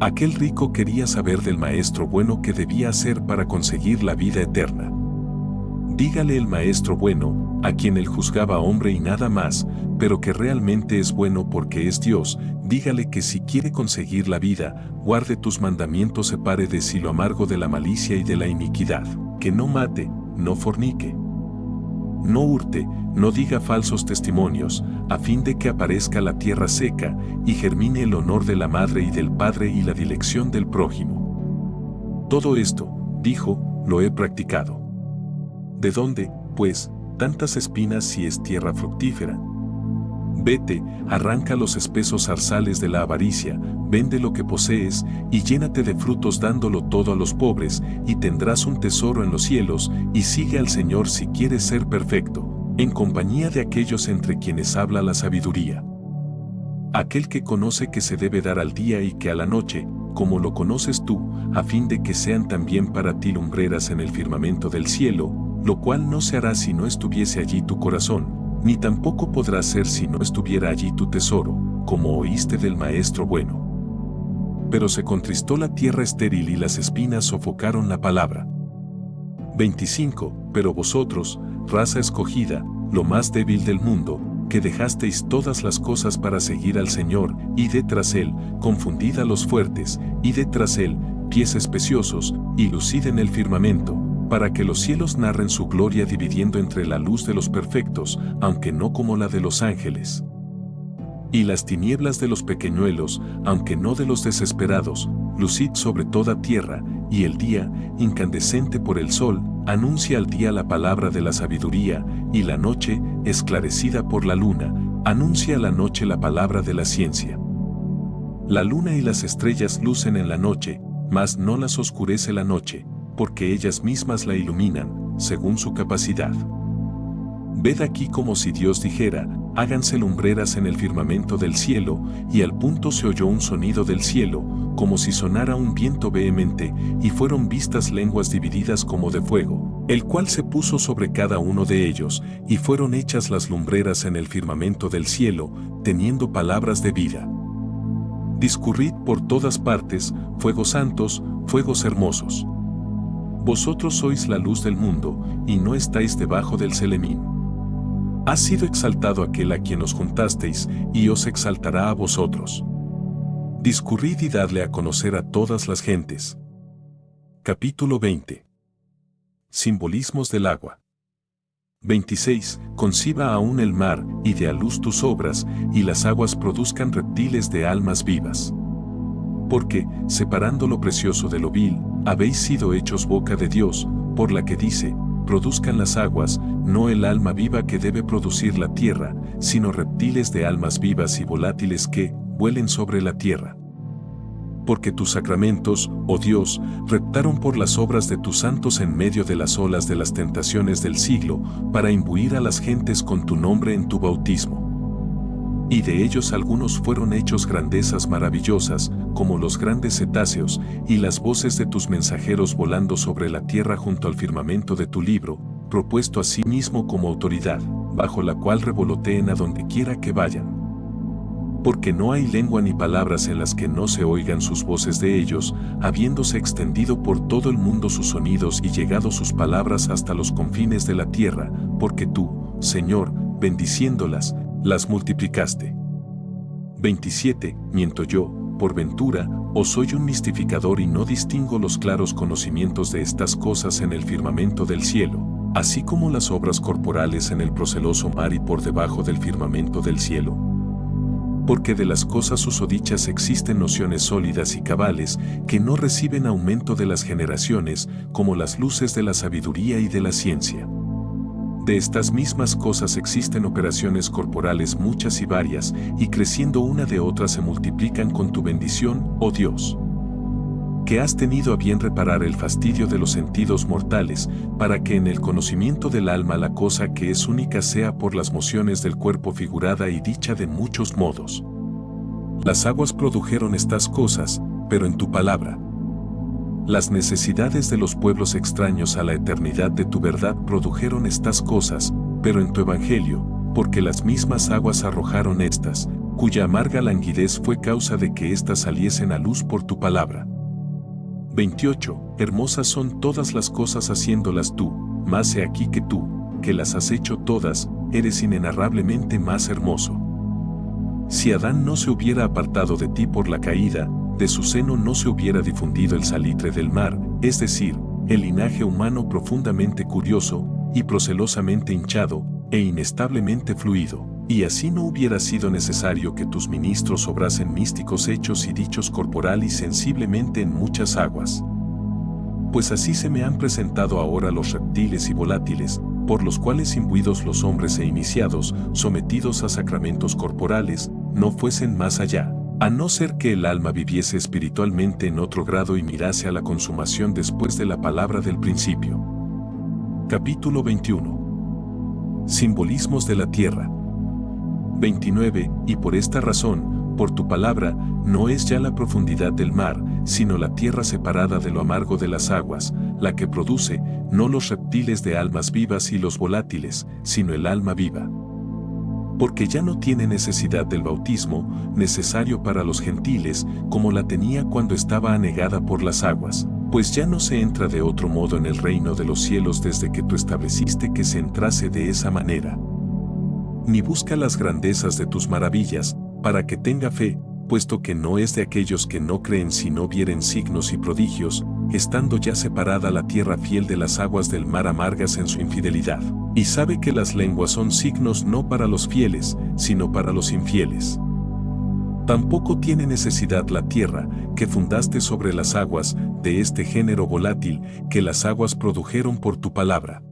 Aquel rico quería saber del maestro bueno qué debía hacer para conseguir la vida eterna. Dígale el maestro bueno, a quien él juzgaba hombre y nada más, pero que realmente es bueno porque es Dios, dígale que si quiere conseguir la vida, guarde tus mandamientos, separe de sí lo amargo de la malicia y de la iniquidad. que no mate, no fornique, no hurte, no diga falsos testimonios, a fin de que aparezca la tierra seca, y germine el honor de la madre y del padre y la dilección del prójimo. Todo esto, dijo, lo he practicado. ¿De dónde, pues, tantas espinas si es tierra fructífera? Vete, arranca los espesos zarzales de la avaricia, vende lo que posees, y llénate de frutos dándolo todo a los pobres, y tendrás un tesoro en los cielos, y sigue al Señor si quieres ser perfecto, en compañía de aquellos entre quienes habla la sabiduría. Aquel que conoce que se debe dar al día y que a la noche, como lo conoces tú, a fin de que sean también para ti lumbreras en el firmamento del cielo, lo cual no se hará si no estuviese allí tu corazón, ni tampoco podrá ser si no estuviera allí tu tesoro, como oíste del Maestro bueno. Pero se contristó la tierra estéril y las espinas sofocaron la palabra. 25. Pero vosotros, raza escogida, lo más débil del mundo, que dejasteis todas las cosas para seguir al Señor, id tras Él, confundid a los fuertes, id tras Él, pies espaciosos, y lucid en el firmamento, para que los cielos narren su gloria dividiendo entre la luz de los perfectos, aunque no como la de los ángeles. Y las tinieblas de los pequeñuelos, aunque no de los desesperados, lucid sobre toda tierra, y el día, incandescente por el sol, anuncia al día la palabra de la sabiduría, y la noche, esclarecida por la luna, anuncia a la noche la palabra de la ciencia. La luna y las estrellas lucen en la noche, mas no las oscurece la noche, porque ellas mismas la iluminan, según su capacidad. Ved aquí como si Dios dijera, háganse lumbreras en el firmamento del cielo, y al punto se oyó un sonido del cielo, como si sonara un viento vehemente, y fueron vistas lenguas divididas como de fuego, el cual se puso sobre cada uno de ellos, y fueron hechas las lumbreras en el firmamento del cielo, teniendo palabras de vida. Discurrid por todas partes, fuegos santos, fuegos hermosos. Vosotros sois la luz del mundo, y no estáis debajo del Selemín. Ha sido exaltado aquel a quien os juntasteis, y os exaltará a vosotros. Discurrid y dadle a conocer a todas las gentes. Capítulo 20. Simbolismos del agua. 26. Conciba aún el mar, y dé a luz tus obras, y las aguas produzcan reptiles de almas vivas. Porque, separando lo precioso de lo vil, habéis sido hechos boca de Dios, por la que dice, produzcan las aguas, no el alma viva que debe producir la tierra, sino reptiles de almas vivas y volátiles que vuelen sobre la tierra. Porque tus sacramentos, oh Dios, reptaron por las obras de tus santos en medio de las olas de las tentaciones del siglo, para imbuir a las gentes con tu nombre en tu bautismo. Y de ellos algunos fueron hechos grandezas maravillosas, como los grandes cetáceos, y las voces de tus mensajeros volando sobre la tierra junto al firmamento de tu libro, propuesto a sí mismo como autoridad, bajo la cual revoloteen a donde quiera que vayan. Porque no hay lengua ni palabras en las que no se oigan sus voces de ellos, habiéndose extendido por todo el mundo sus sonidos y llegado sus palabras hasta los confines de la tierra, porque tú, Señor, bendiciéndolas, las multiplicaste. 27. Miento yo, por ventura, o soy un mistificador y no distingo los claros conocimientos de estas cosas en el firmamento del cielo, así como las obras corporales en el proceloso mar y por debajo del firmamento del cielo. Porque de las cosas susodichas existen nociones sólidas y cabales que no reciben aumento de las generaciones, como las luces de la sabiduría y de la ciencia. De estas mismas cosas existen operaciones corporales muchas y varias, y creciendo una de otra se multiplican con tu bendición, oh Dios. Que has tenido a bien reparar el fastidio de los sentidos mortales, para que en el conocimiento del alma la cosa que es única sea por las mociones del cuerpo figurada y dicha de muchos modos. Las aguas produjeron estas cosas, pero en tu palabra. Las necesidades de los pueblos extraños a la eternidad de tu verdad produjeron estas cosas, pero en tu evangelio, porque las mismas aguas arrojaron estas, cuya amarga languidez fue causa de que éstas saliesen a luz por tu palabra. 28. Hermosas son todas las cosas haciéndolas tú, mas he aquí que tú, que las has hecho todas, eres inenarrablemente más hermoso. Si Adán no se hubiera apartado de ti por la caída, de su seno no se hubiera difundido el salitre del mar, es decir, el linaje humano profundamente curioso, y procelosamente hinchado, e inestablemente fluido, y así no hubiera sido necesario que tus ministros obrasen místicos hechos y dichos corporal y sensiblemente en muchas aguas. Pues así se me han presentado ahora los reptiles y volátiles, por los cuales imbuidos los hombres e iniciados, sometidos a sacramentos corporales, no fuesen más allá, a no ser que el alma viviese espiritualmente en otro grado y mirase a la consumación después de la palabra del principio. Capítulo 21. Simbolismos de la tierra. 29. Y por esta razón, por tu palabra, no es ya la profundidad del mar, sino la tierra separada de lo amargo de las aguas, la que produce, no los reptiles de almas vivas y los volátiles, sino el alma viva. Porque ya no tiene necesidad del bautismo, necesario para los gentiles, como la tenía cuando estaba anegada por las aguas, pues ya no se entra de otro modo en el reino de los cielos desde que tú estableciste que se entrase de esa manera. Ni busca las grandezas de tus maravillas, para que tenga fe, puesto que no es de aquellos que no creen si no vieren signos y prodigios, estando ya separada la tierra fiel de las aguas del mar amargas en su infidelidad, y sabe que las lenguas son signos no para los fieles, sino para los infieles. Tampoco tiene necesidad la tierra, que fundaste sobre las aguas, de este género volátil, que las aguas produjeron por tu palabra.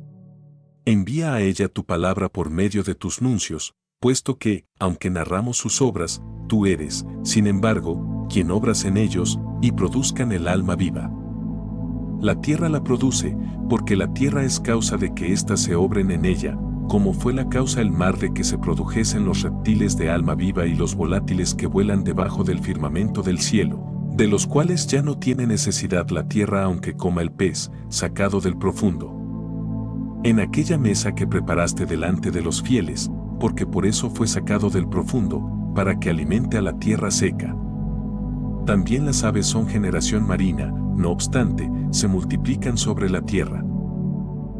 Envía a ella tu palabra por medio de tus nuncios, puesto que, aunque narramos sus obras, tú eres, sin embargo, quien obras en ellos, y produzcan el alma viva. La tierra la produce, porque la tierra es causa de que éstas se obren en ella, como fue la causa el mar de que se produjesen los reptiles de alma viva y los volátiles que vuelan debajo del firmamento del cielo, de los cuales ya no tiene necesidad la tierra aunque coma el pez, sacado del profundo. En aquella mesa que preparaste delante de los fieles, porque por eso fue sacado del profundo, para que alimente a la tierra seca. También las aves son generación marina, no obstante, se multiplican sobre la tierra.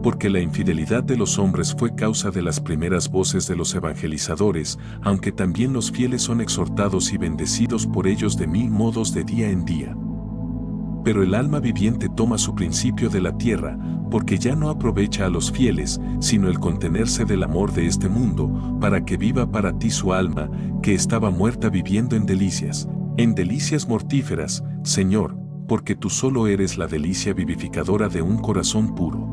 Porque la infidelidad de los hombres fue causa de las primeras voces de los evangelizadores, aunque también los fieles son exhortados y bendecidos por ellos de mil modos de día en día. Pero el alma viviente toma su principio de la tierra, porque ya no aprovecha a los fieles, sino el contenerse del amor de este mundo, para que viva para ti su alma, que estaba muerta viviendo en delicias mortíferas, Señor, porque tú solo eres la delicia vivificadora de un corazón puro.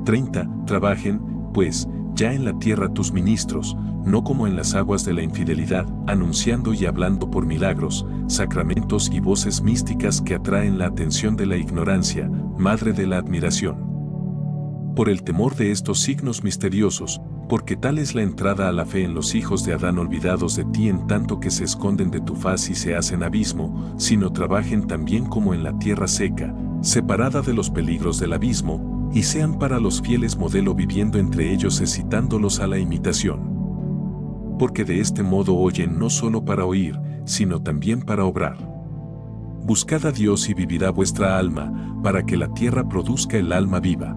30. Trabajen, pues, ya en la tierra tus ministros, no como en las aguas de la infidelidad, anunciando y hablando por milagros, sacramentos y voces místicas que atraen la atención de la ignorancia, madre de la admiración. Por el temor de estos signos misteriosos, porque tal es la entrada a la fe en los hijos de Adán olvidados de ti en tanto que se esconden de tu faz y se hacen abismo, sino trabajen también como en la tierra seca, separada de los peligros del abismo, y sean para los fieles modelo viviendo entre ellos excitándolos a la imitación. Porque de este modo oyen no solo para oír, sino también para obrar. Buscad a Dios y vivirá vuestra alma, para que la tierra produzca el alma viva.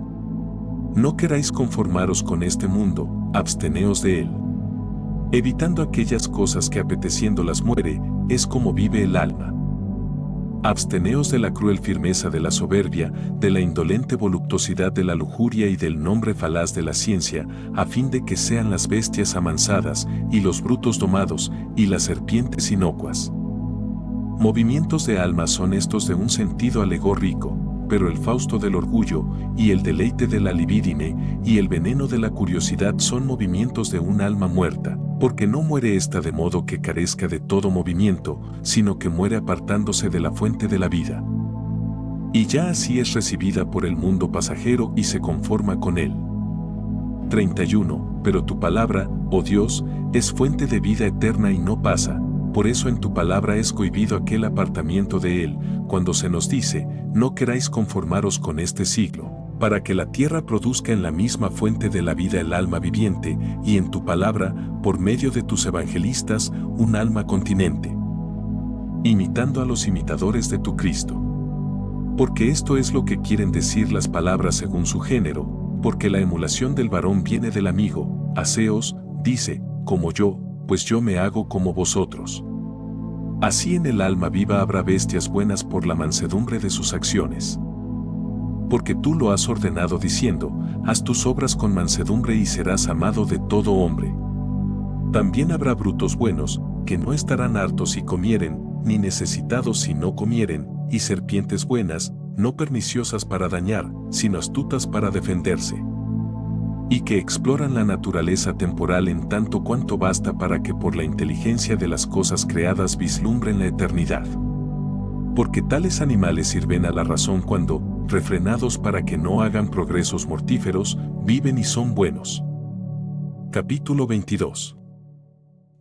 No queráis conformaros con este mundo, absteneos de él. Evitando aquellas cosas que apeteciéndolas muere, es como vive el alma. Absteneos de la cruel firmeza de la soberbia, de la indolente voluptuosidad de la lujuria y del nombre falaz de la ciencia, a fin de que sean las bestias amansadas, y los brutos domados, y las serpientes inocuas. Movimientos de alma son estos de un sentido alegórico, pero el fausto del orgullo, y el deleite de la libidine, y el veneno de la curiosidad son movimientos de un alma muerta, porque no muere ésta de modo que carezca de todo movimiento, sino que muere apartándose de la fuente de la vida. Y ya así es recibida por el mundo pasajero y se conforma con él. 31. Pero tu palabra, oh Dios, es fuente de vida eterna y no pasa. Por eso en tu palabra es cohibido aquel apartamiento de él, cuando se nos dice, no queráis conformaros con este siglo, para que la tierra produzca en la misma fuente de la vida el alma viviente, y en tu palabra, por medio de tus evangelistas, un alma continente. Imitando a los imitadores de tu Cristo. Porque esto es lo que quieren decir las palabras según su género, porque la emulación del varón viene del amigo, Haceos, dice, como yo, pues yo me hago como vosotros. Así en el alma viva habrá bestias buenas por la mansedumbre de sus acciones. Porque tú lo has ordenado diciendo, haz tus obras con mansedumbre y serás amado de todo hombre. También habrá brutos buenos, que no estarán hartos si comieren, ni necesitados si no comieren, y serpientes buenas, no perniciosas para dañar, sino astutas para defenderse. Y que exploran la naturaleza temporal en tanto cuanto basta para que por la inteligencia de las cosas creadas vislumbren la eternidad. Porque tales animales sirven a la razón cuando, refrenados para que no hagan progresos mortíferos, viven y son buenos. Capítulo 22.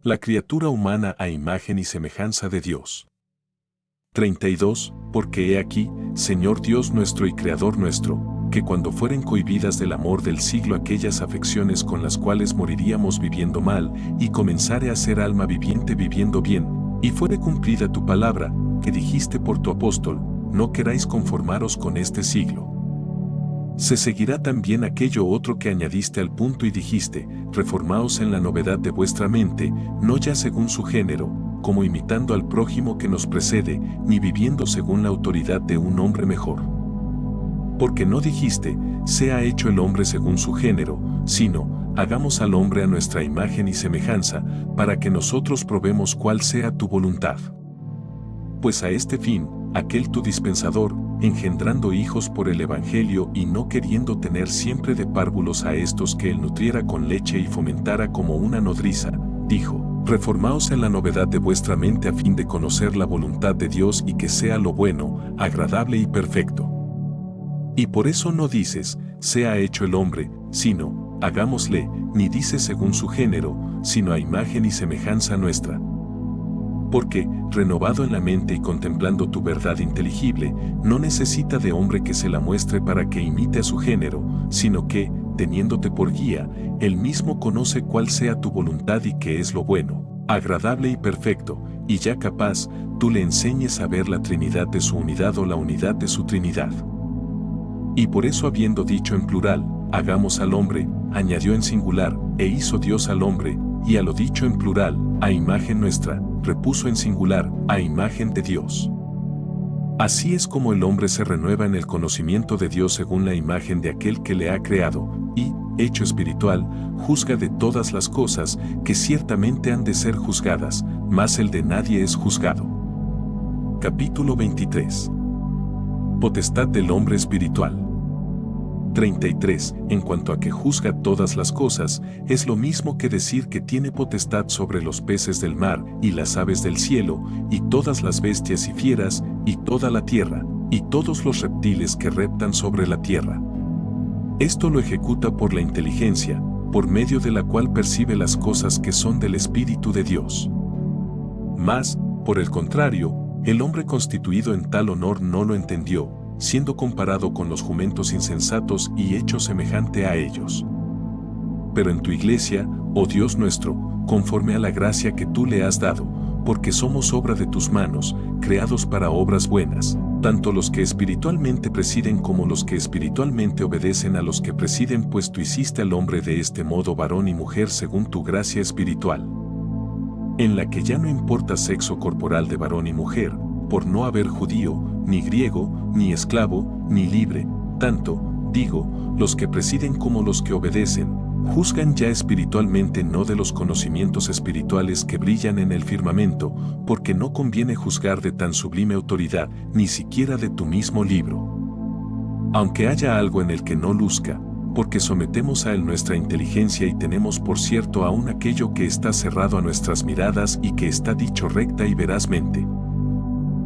La criatura humana a imagen y semejanza de Dios. 32. Porque he aquí, Señor Dios nuestro y Creador nuestro, que cuando fueren cohibidas del amor del siglo aquellas afecciones con las cuales moriríamos viviendo mal, y comenzare a ser alma viviente viviendo bien, y fuere cumplida tu palabra, que dijiste por tu apóstol, no queráis conformaros con este siglo. Se seguirá también aquello otro que añadiste al punto y dijiste, reformaos en la novedad de vuestra mente, no ya según su género, como imitando al prójimo que nos precede, ni viviendo según la autoridad de un hombre mejor. Porque no dijiste, sea hecho el hombre según su género, sino, hagamos al hombre a nuestra imagen y semejanza, para que nosotros probemos cuál sea tu voluntad. Pues a este fin, aquel tu dispensador, engendrando hijos por el Evangelio y no queriendo tener siempre de párvulos a estos que él nutriera con leche y fomentara como una nodriza, dijo, reformaos en la novedad de vuestra mente a fin de conocer la voluntad de Dios y que sea lo bueno, agradable y perfecto. Y por eso no dices, sea hecho el hombre, sino, hagámosle, ni dices según su género, sino a imagen y semejanza nuestra. Porque, renovado en la mente y contemplando tu verdad inteligible, no necesita de hombre que se la muestre para que imite a su género, sino que, teniéndote por guía, él mismo conoce cuál sea tu voluntad y qué es lo bueno, agradable y perfecto, y ya capaz, tú le enseñes a ver la Trinidad de su unidad o la unidad de su Trinidad. Y por eso habiendo dicho en plural, hagamos al hombre, añadió en singular, e hizo Dios al hombre, y a lo dicho en plural, a imagen nuestra, repuso en singular, a imagen de Dios. Así es como el hombre se renueva en el conocimiento de Dios según la imagen de aquel que le ha creado, y, hecho espiritual, juzga de todas las cosas que ciertamente han de ser juzgadas, mas el de nadie es juzgado. Capítulo 23. Potestad del hombre espiritual. 33. En cuanto a que juzga todas las cosas, es lo mismo que decir que tiene potestad sobre los peces del mar, y las aves del cielo, y todas las bestias y fieras, y toda la tierra, y todos los reptiles que reptan sobre la tierra. Esto lo ejecuta por la inteligencia, por medio de la cual percibe las cosas que son del Espíritu de Dios. Mas, por el contrario, el hombre constituido en tal honor no lo entendió, siendo comparado con los jumentos insensatos y hecho semejante a ellos. Pero en tu iglesia, oh Dios nuestro, conforme a la gracia que tú le has dado, porque somos obra de tus manos, creados para obras buenas, tanto los que espiritualmente presiden como los que espiritualmente obedecen a los que presiden, pues tú hiciste al hombre de este modo varón y mujer según tu gracia espiritual, en la que ya no importa sexo corporal de varón y mujer, por no haber judío, ni griego, ni esclavo, ni libre, tanto, digo, los que presiden como los que obedecen, juzgan ya espiritualmente no de los conocimientos espirituales que brillan en el firmamento, porque no conviene juzgar de tan sublime autoridad, ni siquiera de tu mismo libro. Aunque haya algo en el que no luzca, porque sometemos a él nuestra inteligencia y tenemos por cierto aún aquello que está cerrado a nuestras miradas y que está dicho recta y verazmente.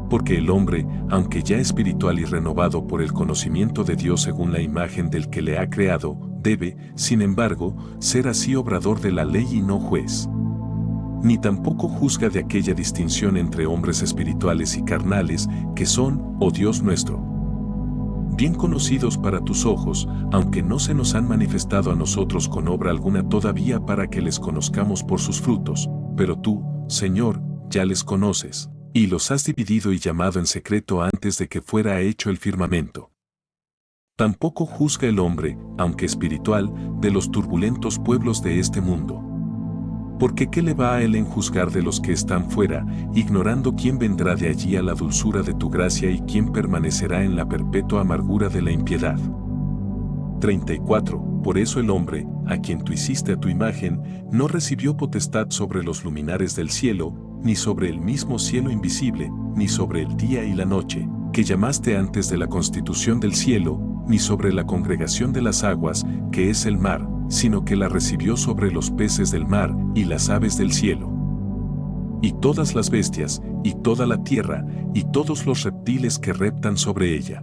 Porque el hombre, aunque ya espiritual y renovado por el conocimiento de Dios según la imagen del que le ha creado, debe, sin embargo, ser así obrador de la ley y no juez. Ni tampoco juzga de aquella distinción entre hombres espirituales y carnales, que son, oh Dios nuestro, bien conocidos para tus ojos, aunque no se nos han manifestado a nosotros con obra alguna todavía para que les conozcamos por sus frutos, pero tú, Señor, ya les conoces, y los has dividido y llamado en secreto antes de que fuera hecho el firmamento. Tampoco juzga el hombre, aunque espiritual, de los turbulentos pueblos de este mundo. Porque ¿qué le va a él en juzgar de los que están fuera, ignorando quién vendrá de allí a la dulzura de tu gracia y quién permanecerá en la perpetua amargura de la impiedad? 34. Por eso el hombre, a quien tú hiciste a tu imagen, no recibió potestad sobre los luminares del cielo, ni sobre el mismo cielo invisible, ni sobre el día y la noche, que llamaste antes de la constitución del cielo, ni sobre la congregación de las aguas, que es el mar, sino que la recibió sobre los peces del mar y las aves del cielo. Y todas las bestias, y toda la tierra, y todos los reptiles que reptan sobre ella.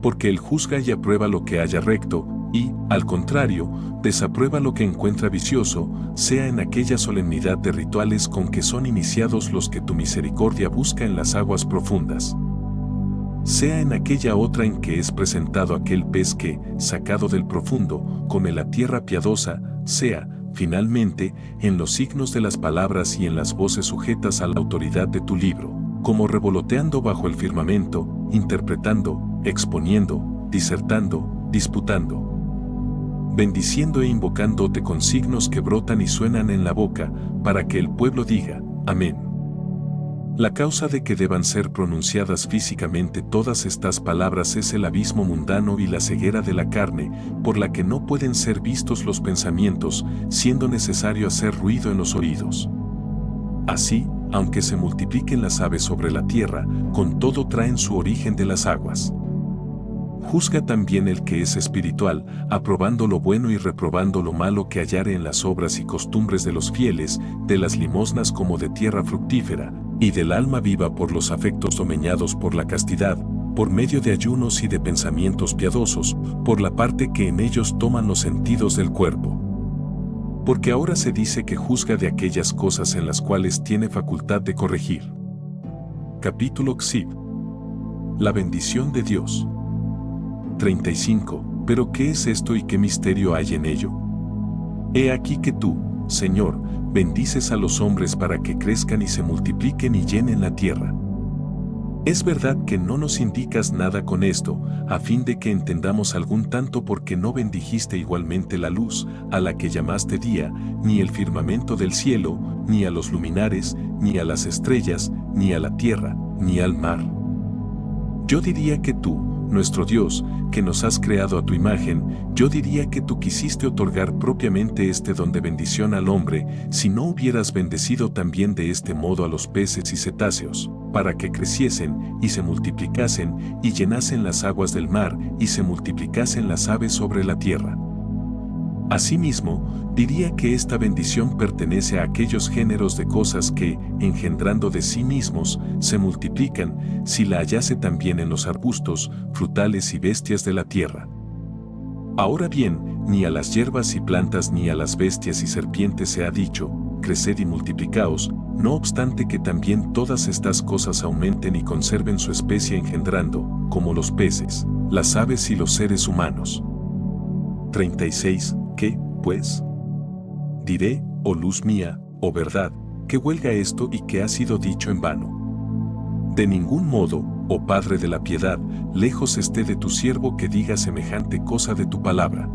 Porque él juzga y aprueba lo que haya recto, y, al contrario, desaprueba lo que encuentra vicioso, sea en aquella solemnidad de rituales con que son iniciados los que tu misericordia busca en las aguas profundas. Sea en aquella otra en que es presentado aquel pez que, sacado del profundo, come la tierra piadosa, sea, finalmente, en los signos de las palabras y en las voces sujetas a la autoridad de tu libro, como revoloteando bajo el firmamento, interpretando, exponiendo, disertando, disputando, bendiciendo e invocándote con signos que brotan y suenan en la boca, para que el pueblo diga, amén. La causa de que deban ser pronunciadas físicamente todas estas palabras es el abismo mundano y la ceguera de la carne, por la que no pueden ser vistos los pensamientos, siendo necesario hacer ruido en los oídos. Así, aunque se multipliquen las aves sobre la tierra, con todo traen su origen de las aguas. Juzga también el que es espiritual, aprobando lo bueno y reprobando lo malo que hallare en las obras y costumbres de los fieles, de las limosnas como de tierra fructífera, y del alma viva por los afectos domeñados por la castidad, por medio de ayunos y de pensamientos piadosos, por la parte que en ellos toman los sentidos del cuerpo. Porque ahora se dice que juzga de aquellas cosas en las cuales tiene facultad de corregir. Capítulo Xib. La bendición de Dios. 35. ¿Pero qué es esto y qué misterio hay en ello? He aquí que tú, Señor, bendices a los hombres para que crezcan y se multipliquen y llenen la tierra. Es verdad que no nos indicas nada con esto, a fin de que entendamos algún tanto porque no bendijiste igualmente la luz, a la que llamaste día, ni el firmamento del cielo, ni a los luminares, ni a las estrellas, ni a la tierra, ni al mar. Yo diría que tú, nuestro Dios, que nos has creado a tu imagen, yo diría que tú quisiste otorgar propiamente este don de bendición al hombre, si no hubieras bendecido también de este modo a los peces y cetáceos, para que creciesen, y se multiplicasen, y llenasen las aguas del mar, y se multiplicasen las aves sobre la tierra. Asimismo, diría que esta bendición pertenece a aquellos géneros de cosas que, engendrando de sí mismos, se multiplican, si la hallase también en los arbustos, frutales y bestias de la tierra. Ahora bien, ni a las hierbas y plantas ni a las bestias y serpientes se ha dicho, creced y multiplicaos, no obstante que también todas estas cosas aumenten y conserven su especie engendrando, como los peces, las aves y los seres humanos. 36. ¿Qué, pues? Diré, oh luz mía, oh verdad, que huelga esto y que ha sido dicho en vano. De ningún modo, oh Padre de la piedad, lejos esté de tu siervo que diga semejante cosa de tu palabra.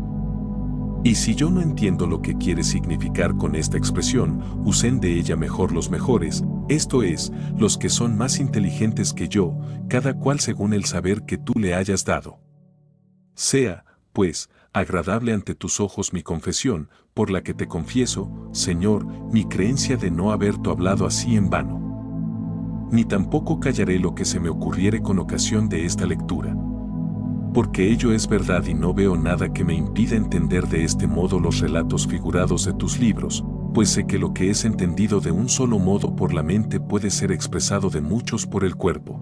Y si yo no entiendo lo que quiere significar con esta expresión, usen de ella mejor los mejores, esto es, los que son más inteligentes que yo, cada cual según el saber que tú le hayas dado. Sea, pues, agradable ante tus ojos mi confesión, por la que te confieso, Señor, mi creencia de no haberte hablado así en vano. Ni tampoco callaré lo que se me ocurriere con ocasión de esta lectura. Porque ello es verdad y no veo nada que me impida entender de este modo los relatos figurados de tus libros, pues sé que lo que es entendido de un solo modo por la mente puede ser expresado de muchos por el cuerpo.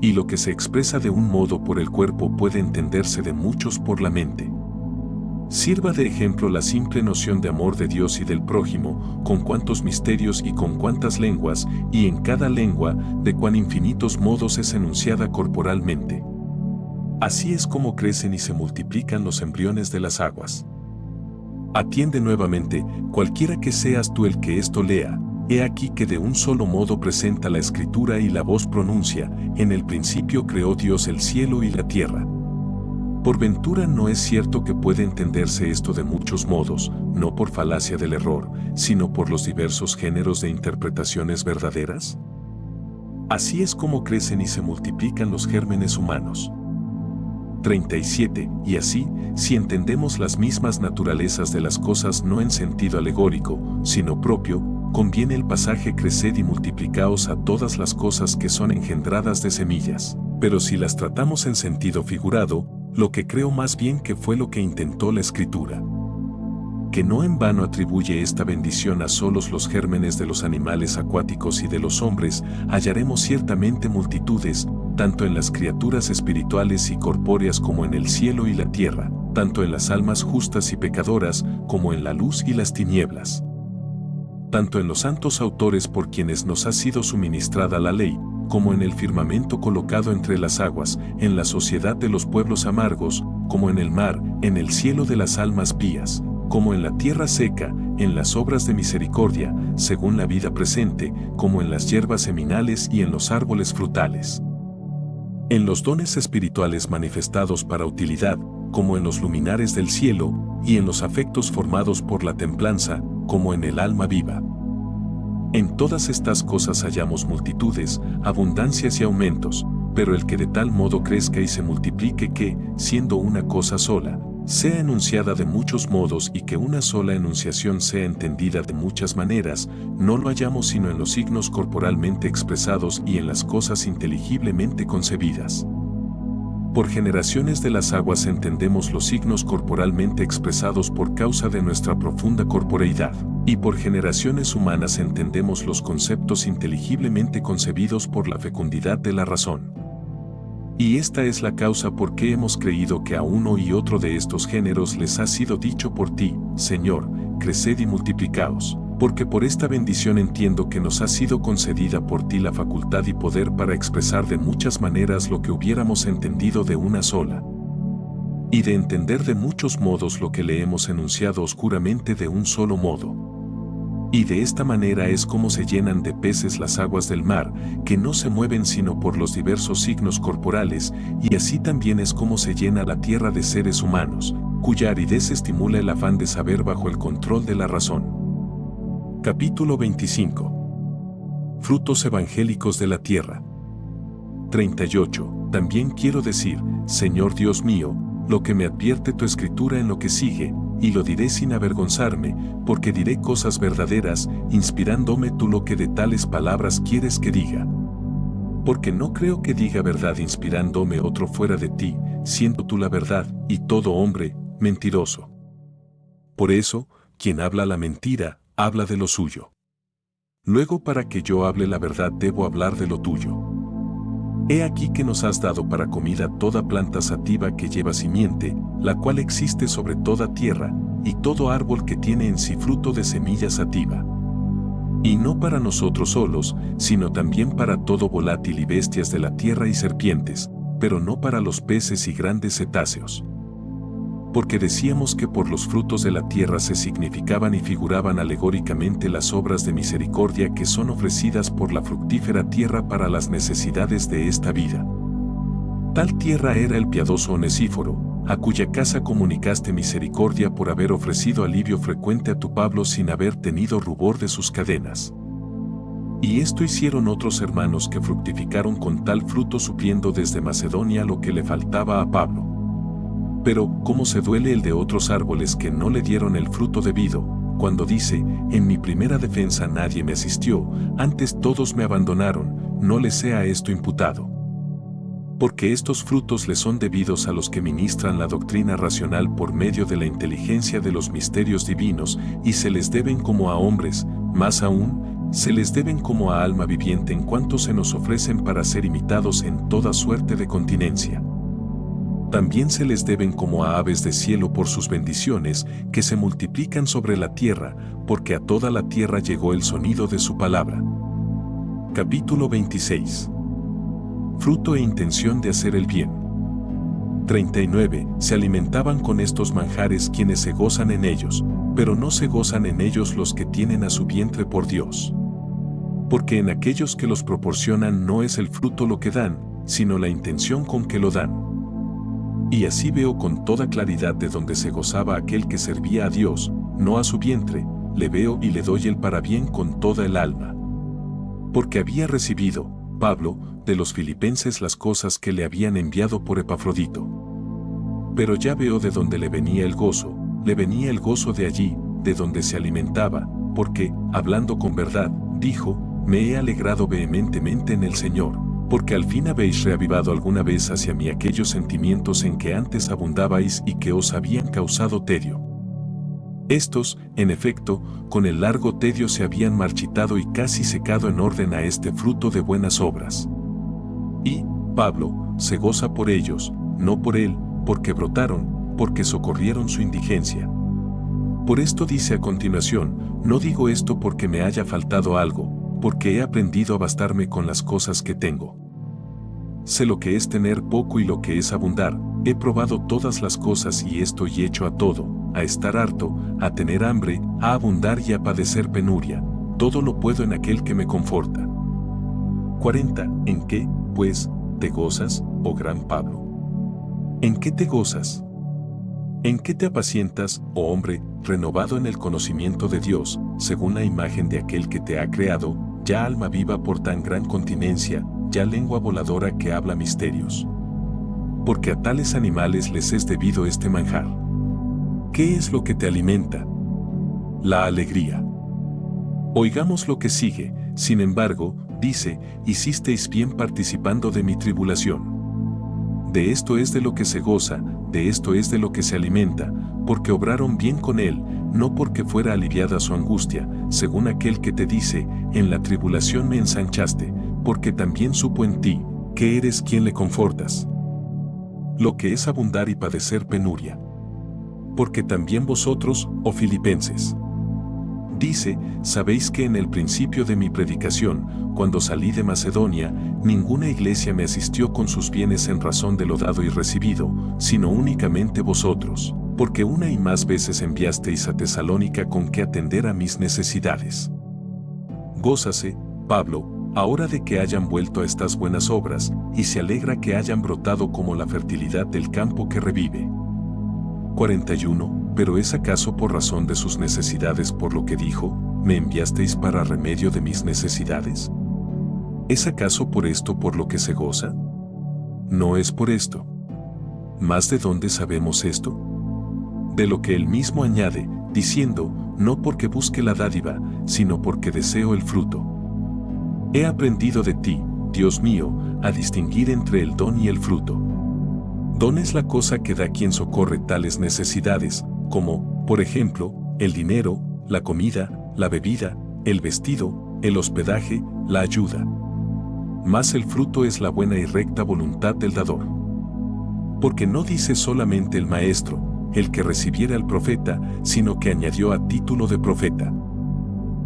Y lo que se expresa de un modo por el cuerpo puede entenderse de muchos por la mente. Sirva de ejemplo la simple noción de amor de Dios y del prójimo, con cuántos misterios y con cuántas lenguas, y en cada lengua, de cuán infinitos modos es enunciada corporalmente. Así es como crecen y se multiplican los embriones de las aguas. Atiende nuevamente, cualquiera que seas tú el que esto lea, he aquí que de un solo modo presenta la escritura y la voz pronuncia, en el principio creó Dios el cielo y la tierra. Por ventura no es cierto que puede entenderse esto de muchos modos, no por falacia del error, sino por los diversos géneros de interpretaciones verdaderas. Así es como crecen y se multiplican los gérmenes humanos. 37. Y así, si entendemos las mismas naturalezas de las cosas no en sentido alegórico, sino propio, conviene el pasaje creced y multiplicaos a todas las cosas que son engendradas de semillas. Pero si las tratamos en sentido figurado, lo que creo más bien que fue lo que intentó la Escritura. Que no en vano atribuye esta bendición a solos los gérmenes de los animales acuáticos y de los hombres, hallaremos ciertamente multitudes, tanto en las criaturas espirituales y corpóreas como en el cielo y la tierra, tanto en las almas justas y pecadoras como en la luz y las tinieblas. Tanto en los santos autores por quienes nos ha sido suministrada la ley, como en el firmamento colocado entre las aguas, en la sociedad de los pueblos amargos, como en el mar, en el cielo de las almas pías, como en la tierra seca, en las obras de misericordia, según la vida presente, como en las hierbas seminales y en los árboles frutales. En los dones espirituales manifestados para utilidad, como en los luminares del cielo, y en los afectos formados por la templanza, como en el alma viva. En todas estas cosas hallamos multitudes, abundancias y aumentos, pero el que de tal modo crezca y se multiplique que, siendo una cosa sola, sea enunciada de muchos modos y que una sola enunciación sea entendida de muchas maneras, no lo hallamos sino en los signos corporalmente expresados y en las cosas inteligiblemente concebidas. Por generaciones de las aguas entendemos los signos corporalmente expresados por causa de nuestra profunda corporeidad, y por generaciones humanas entendemos los conceptos inteligiblemente concebidos por la fecundidad de la razón. Y esta es la causa por qué hemos creído que a uno y otro de estos géneros les ha sido dicho por ti, Señor, creced y multiplicaos, porque por esta bendición entiendo que nos ha sido concedida por ti la facultad y poder para expresar de muchas maneras lo que hubiéramos entendido de una sola, y de entender de muchos modos lo que le hemos enunciado oscuramente de un solo modo. Y de esta manera es como se llenan de peces las aguas del mar, que no se mueven sino por los diversos signos corporales, y así también es como se llena la tierra de seres humanos, cuya aridez estimula el afán de saber bajo el control de la razón. Capítulo 25. Frutos evangélicos de la tierra. 38. También quiero decir, Señor Dios mío, lo que me advierte tu escritura en lo que sigue, y lo diré sin avergonzarme, porque diré cosas verdaderas, inspirándome tú lo que de tales palabras quieres que diga. Porque no creo que diga verdad inspirándome otro fuera de ti, siendo tú la verdad, y todo hombre, mentiroso. Por eso, quien habla la mentira, habla de lo suyo. Luego para que yo hable la verdad debo hablar de lo tuyo. He aquí que nos has dado para comida toda planta sativa que lleva simiente, la cual existe sobre toda tierra, y todo árbol que tiene en sí fruto de semilla sativa. Y no para nosotros solos, sino también para todo volátil y bestias de la tierra y serpientes, pero no para los peces y grandes cetáceos. Porque decíamos que por los frutos de la tierra se significaban y figuraban alegóricamente las obras de misericordia que son ofrecidas por la fructífera tierra para las necesidades de esta vida. Tal tierra era el piadoso Onesíforo, a cuya casa comunicaste misericordia por haber ofrecido alivio frecuente a tu Pablo sin haber tenido rubor de sus cadenas. Y esto hicieron otros hermanos que fructificaron con tal fruto supliendo desde Macedonia lo que le faltaba a Pablo. Pero, ¿cómo se duele el de otros árboles que no le dieron el fruto debido, cuando dice, en mi primera defensa nadie me asistió, antes todos me abandonaron, no le sea esto imputado? Porque estos frutos le son debidos a los que ministran la doctrina racional por medio de la inteligencia de los misterios divinos, y se les deben como a hombres, más aún, se les deben como a alma viviente en cuanto se nos ofrecen para ser imitados en toda suerte de continencia. También se les deben como a aves de cielo por sus bendiciones, que se multiplican sobre la tierra, porque a toda la tierra llegó el sonido de su palabra. Capítulo 26. Fruto e intención de hacer el bien. 39. Se alimentaban con estos manjares quienes se gozan en ellos, pero no se gozan en ellos los que tienen a su vientre por Dios. Porque en aquellos que los proporcionan no es el fruto lo que dan, sino la intención con que lo dan. Y así veo con toda claridad de donde se gozaba aquel que servía a Dios, no a su vientre, le veo y le doy el parabién con toda el alma. Porque había recibido, Pablo, de los filipenses las cosas que le habían enviado por Epafrodito. Pero ya veo de donde le venía el gozo de allí, de donde se alimentaba, porque, hablando con verdad, dijo, me he alegrado vehementemente en el Señor, porque al fin habéis reavivado alguna vez hacia mí aquellos sentimientos en que antes abundabais y que os habían causado tedio. Estos, en efecto, con el largo tedio se habían marchitado y casi secado en orden a este fruto de buenas obras. Y, Pablo, se goza por ellos, no por él, porque brotaron, porque socorrieron su indigencia. Por esto dice a continuación, no digo esto porque me haya faltado algo, porque he aprendido a bastarme con las cosas que tengo. Sé lo que es tener poco y lo que es abundar, he probado todas las cosas y estoy hecho a todo, a estar harto, a tener hambre, a abundar y a padecer penuria, todo lo puedo en aquel que me conforta. 40. ¿En qué, pues, te gozas, oh gran Pablo? ¿En qué te gozas? ¿En qué te apacientas, oh hombre, renovado en el conocimiento de Dios, según la imagen de aquel que te ha creado, ya alma viva por tan gran continencia, ya lengua voladora que habla misterios? Porque a tales animales les es debido este manjar. ¿Qué es lo que te alimenta? La alegría. Oigamos lo que sigue, sin embargo, dice, hicisteis bien participando de mi tribulación. De esto es de lo que se goza, de esto es de lo que se alimenta, porque obraron bien con él, no porque fuera aliviada su angustia, según aquel que te dice, en la tribulación me ensanchaste, porque también supo en ti, que eres quien le confortas. Lo que es abundar y padecer penuria. Porque también vosotros, oh filipenses. Dice, sabéis que en el principio de mi predicación, cuando salí de Macedonia, ninguna iglesia me asistió con sus bienes en razón de lo dado y recibido, sino únicamente vosotros, porque una y más veces enviasteis a Tesalónica con que atender a mis necesidades. Gózase, Pablo, ahora de que hayan vuelto a estas buenas obras, y se alegra que hayan brotado como la fertilidad del campo que revive. 41. ¿Pero es acaso por razón de sus necesidades por lo que dijo, me enviasteis para remedio de mis necesidades? ¿Es acaso por esto por lo que se goza? No es por esto. ¿Más de dónde sabemos esto? De lo que él mismo añade, diciendo, no porque busque la dádiva, sino porque deseo el fruto. He aprendido de ti, Dios mío, a distinguir entre el don y el fruto. Don es la cosa que da quien socorre tales necesidades, como, por ejemplo, el dinero, la comida, la bebida, el vestido, el hospedaje, la ayuda. Mas el fruto es la buena y recta voluntad del dador. Porque no dice solamente el maestro, el que recibiera al profeta, sino que añadió a título de profeta.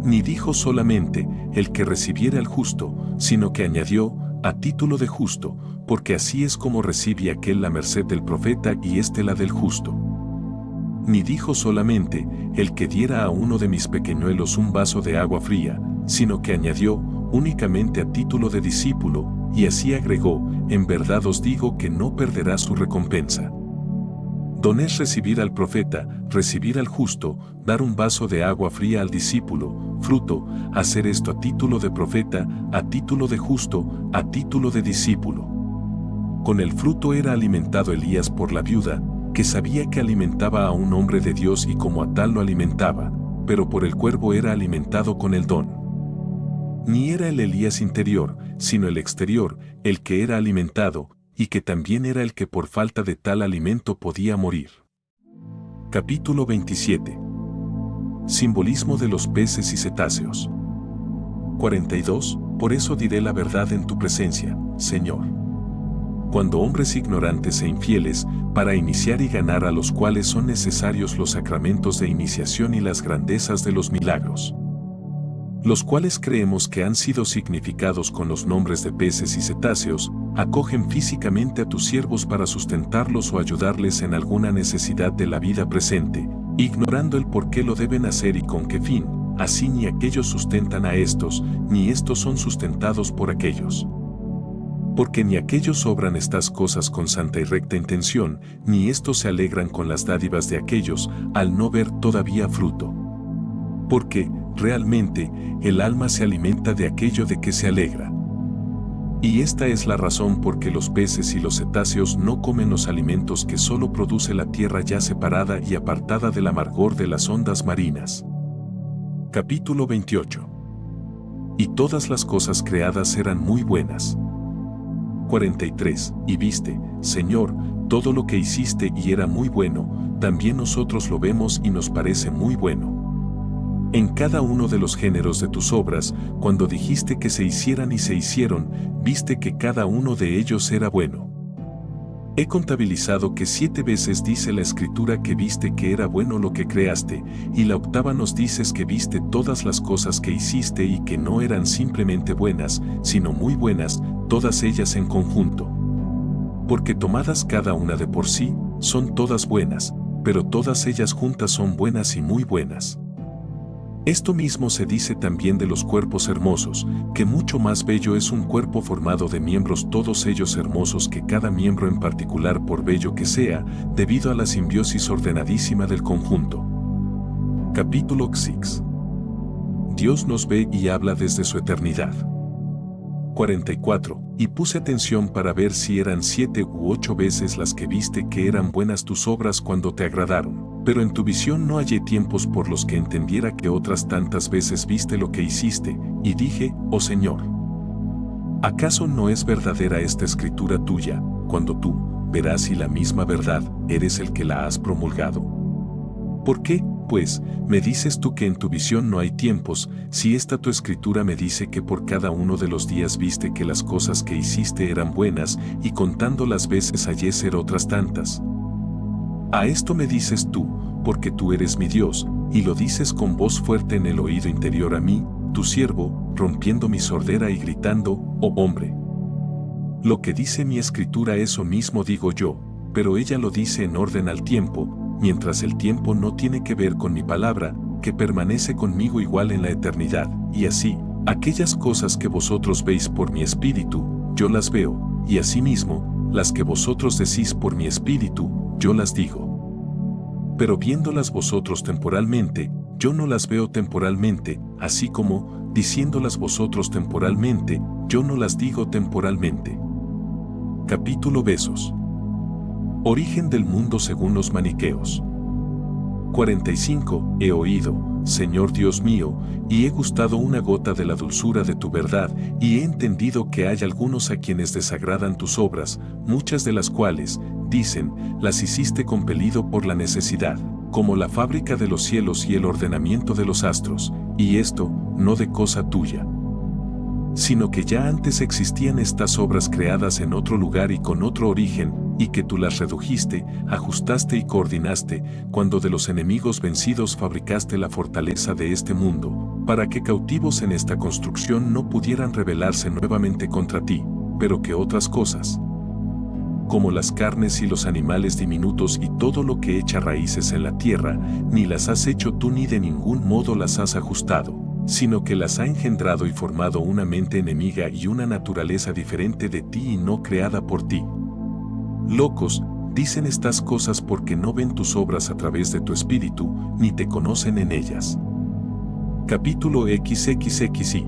Ni dijo solamente, el que recibiera al justo, sino que añadió, a título de justo, porque así es como recibe aquel la merced del profeta y éste la del justo. Ni dijo solamente, el que diera a uno de mis pequeñuelos un vaso de agua fría, sino que añadió, únicamente a título de discípulo, y así agregó, en verdad os digo que no perderá su recompensa. Don es recibir al profeta, recibir al justo, dar un vaso de agua fría al discípulo, fruto, hacer esto a título de profeta, a título de justo, a título de discípulo. Con el fruto era alimentado Elías por la viuda, que sabía que alimentaba a un hombre de Dios y como a tal lo alimentaba, pero por el cuervo era alimentado con el don. Ni era el Elías interior, sino el exterior, el que era alimentado, y que también era el que por falta de tal alimento podía morir. Capítulo 27. Simbolismo de los peces y cetáceos. 42. Por eso diré la verdad en tu presencia, Señor. Cuando hombres ignorantes e infieles, para iniciar y ganar a los cuales son necesarios los sacramentos de iniciación y las grandezas de los milagros, los cuales creemos que han sido significados con los nombres de peces y cetáceos, acogen físicamente a tus siervos para sustentarlos o ayudarles en alguna necesidad de la vida presente, ignorando el por qué lo deben hacer y con qué fin, así ni aquellos sustentan a estos, ni estos son sustentados por aquellos. Porque ni aquellos obran estas cosas con santa y recta intención, ni éstos se alegran con las dádivas de aquellos, al no ver todavía fruto. Porque, realmente, el alma se alimenta de aquello de que se alegra. Y esta es la razón por que los peces y los cetáceos no comen los alimentos que solo produce la tierra ya separada y apartada del amargor de las ondas marinas. Capítulo 28. Y todas las cosas creadas eran muy buenas. 43. Y viste, Señor, todo lo que hiciste y era muy bueno, también nosotros lo vemos y nos parece muy bueno. En cada uno de los géneros de tus obras, cuando dijiste que se hicieran y se hicieron, viste que cada uno de ellos era bueno. He contabilizado que 7 veces dice la Escritura que viste que era bueno lo que creaste, y la octava nos dices que viste todas las cosas que hiciste y que no eran simplemente buenas, sino muy buenas, todas ellas en conjunto. Porque tomadas cada una de por sí, son todas buenas, pero todas ellas juntas son buenas y muy buenas. Esto mismo se dice también de los cuerpos hermosos, que mucho más bello es un cuerpo formado de miembros todos ellos hermosos que cada miembro en particular por bello que sea, debido a la simbiosis ordenadísima del conjunto. Capítulo 6. Dios nos ve y habla desde su eternidad. 44. Y puse atención para ver si eran 7 u 8 veces las que viste que eran buenas tus obras cuando te agradaron. Pero en tu visión no hallé tiempos por los que entendiera que otras tantas veces viste lo que hiciste, y dije, oh Señor, ¿acaso no es verdadera esta escritura tuya, cuando tú, verás y la misma verdad, eres el que la has promulgado? ¿Por qué, pues, me dices tú que en tu visión no hay tiempos, si esta tu escritura me dice que por cada uno de los días viste que las cosas que hiciste eran buenas, y contando las veces hallé ser otras tantas? A esto me dices tú, porque tú eres mi Dios, y lo dices con voz fuerte en el oído interior a mí, tu siervo, rompiendo mi sordera y gritando, oh hombre. Lo que dice mi escritura eso mismo digo yo, pero ella lo dice en orden al tiempo, mientras el tiempo no tiene que ver con mi palabra, que permanece conmigo igual en la eternidad, y así, aquellas cosas que vosotros veis por mi espíritu, yo las veo, y asimismo, las que vosotros decís por mi espíritu, yo las digo. Pero viéndolas vosotros temporalmente, yo no las veo temporalmente, así como, diciéndolas vosotros temporalmente, yo no las digo temporalmente. Capítulo Besos. Origen del mundo según los maniqueos. 45. He oído, Señor Dios mío, y he gustado una gota de la dulzura de tu verdad, y he entendido que hay algunos a quienes desagradan tus obras, muchas de las cuales, dicen, las hiciste compelido por la necesidad, como la fábrica de los cielos y el ordenamiento de los astros, y esto, no de cosa tuya, sino que ya antes existían estas obras creadas en otro lugar y con otro origen, y que tú las redujiste, ajustaste y coordinaste, cuando de los enemigos vencidos fabricaste la fortaleza de este mundo, para que cautivos en esta construcción no pudieran rebelarse nuevamente contra ti, pero que otras cosas, como las carnes y los animales diminutos y todo lo que echa raíces en la tierra, ni las has hecho tú ni de ningún modo las has ajustado, sino que las ha engendrado y formado una mente enemiga y una naturaleza diferente de ti y no creada por ti. Locos, dicen estas cosas porque no ven tus obras a través de tu espíritu, ni te conocen en ellas. Capítulo XXXI.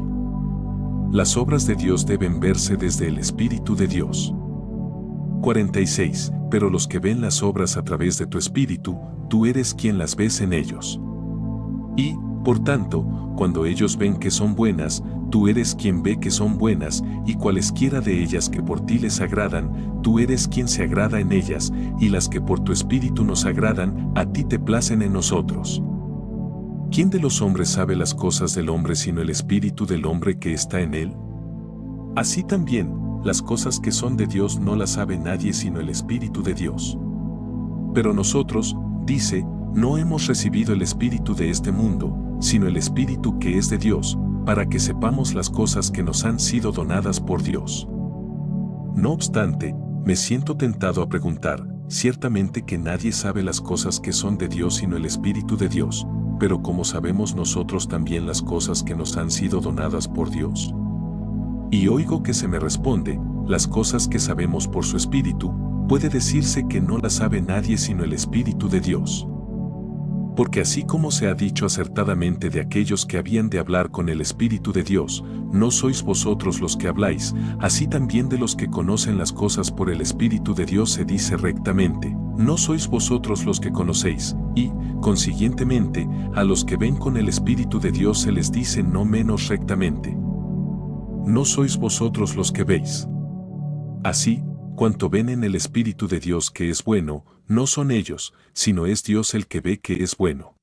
Las obras de Dios deben verse desde el Espíritu de Dios. 46. Pero los que ven las obras a través de tu espíritu, tú eres quien las ves en ellos. Y, por tanto, cuando ellos ven que son buenas, tú eres quien ve que son buenas, y cualesquiera de ellas que por ti les agradan, tú eres quien se agrada en ellas, y las que por tu espíritu nos agradan, a ti te placen en nosotros. ¿Quién de los hombres sabe las cosas del hombre sino el espíritu del hombre que está en él? Así también, las cosas que son de Dios no las sabe nadie sino el Espíritu de Dios. Pero nosotros, dice, no hemos recibido el espíritu de este mundo, sino el Espíritu que es de Dios, para que sepamos las cosas que nos han sido donadas por Dios. No obstante, me siento tentado a preguntar, ciertamente que nadie sabe las cosas que son de Dios sino el Espíritu de Dios, pero ¿cómo sabemos nosotros también las cosas que nos han sido donadas por Dios? Y oigo que se me responde, las cosas que sabemos por su Espíritu, puede decirse que no las sabe nadie sino el Espíritu de Dios. Porque así como se ha dicho acertadamente de aquellos que habían de hablar con el Espíritu de Dios, no sois vosotros los que habláis, así también de los que conocen las cosas por el Espíritu de Dios se dice rectamente, no sois vosotros los que conocéis, y, consiguientemente, a los que ven con el Espíritu de Dios se les dice no menos rectamente. No sois vosotros los que veis. Así, cuanto ven en el Espíritu de Dios que es bueno, no son ellos, sino es Dios el que ve que es bueno.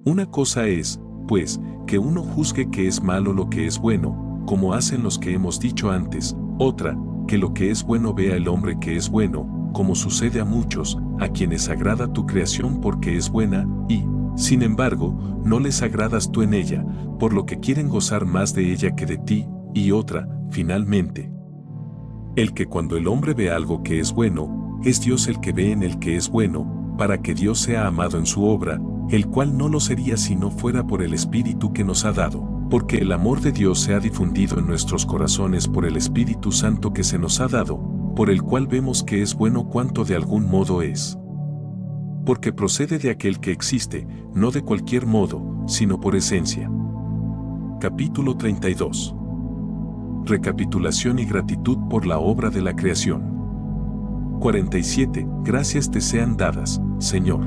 Una cosa es, pues, que uno juzgue que es malo lo que es bueno, como hacen los que hemos dicho antes, otra, que lo que es bueno vea el hombre que es bueno, como sucede a muchos, a quienes agrada tu creación porque es buena, y, sin embargo, no les agradas tú en ella, por lo que quieren gozar más de ella que de ti, y otra, finalmente, el que cuando el hombre ve algo que es bueno, es Dios el que ve en el que es bueno, para que Dios sea amado en su obra, el cual no lo sería si no fuera por el Espíritu que nos ha dado, porque el amor de Dios se ha difundido en nuestros corazones por el Espíritu Santo que se nos ha dado, por el cual vemos que es bueno cuanto de algún modo es. Porque procede de aquel que existe, no de cualquier modo, sino por esencia. Capítulo 32. Recapitulación y gratitud por la obra de la creación. 47. Gracias te sean dadas, Señor.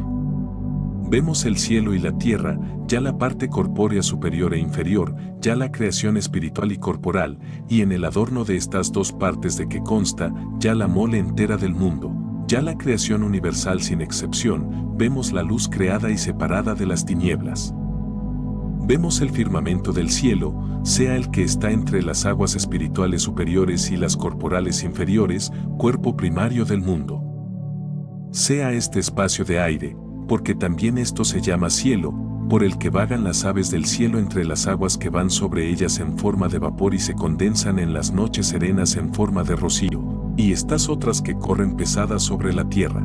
Vemos el cielo y la tierra, ya la parte corpórea superior e inferior, ya la creación espiritual y corporal, y en el adorno de estas dos partes de que consta, ya la mole entera del mundo, ya la creación universal sin excepción, vemos la luz creada y separada de las tinieblas. Vemos el firmamento del cielo, sea el que está entre las aguas espirituales superiores y las corporales inferiores, cuerpo primario del mundo. Sea este espacio de aire, porque también esto se llama cielo, por el que vagan las aves del cielo entre las aguas que van sobre ellas en forma de vapor y se condensan en las noches serenas en forma de rocío, y estas otras que corren pesadas sobre la tierra.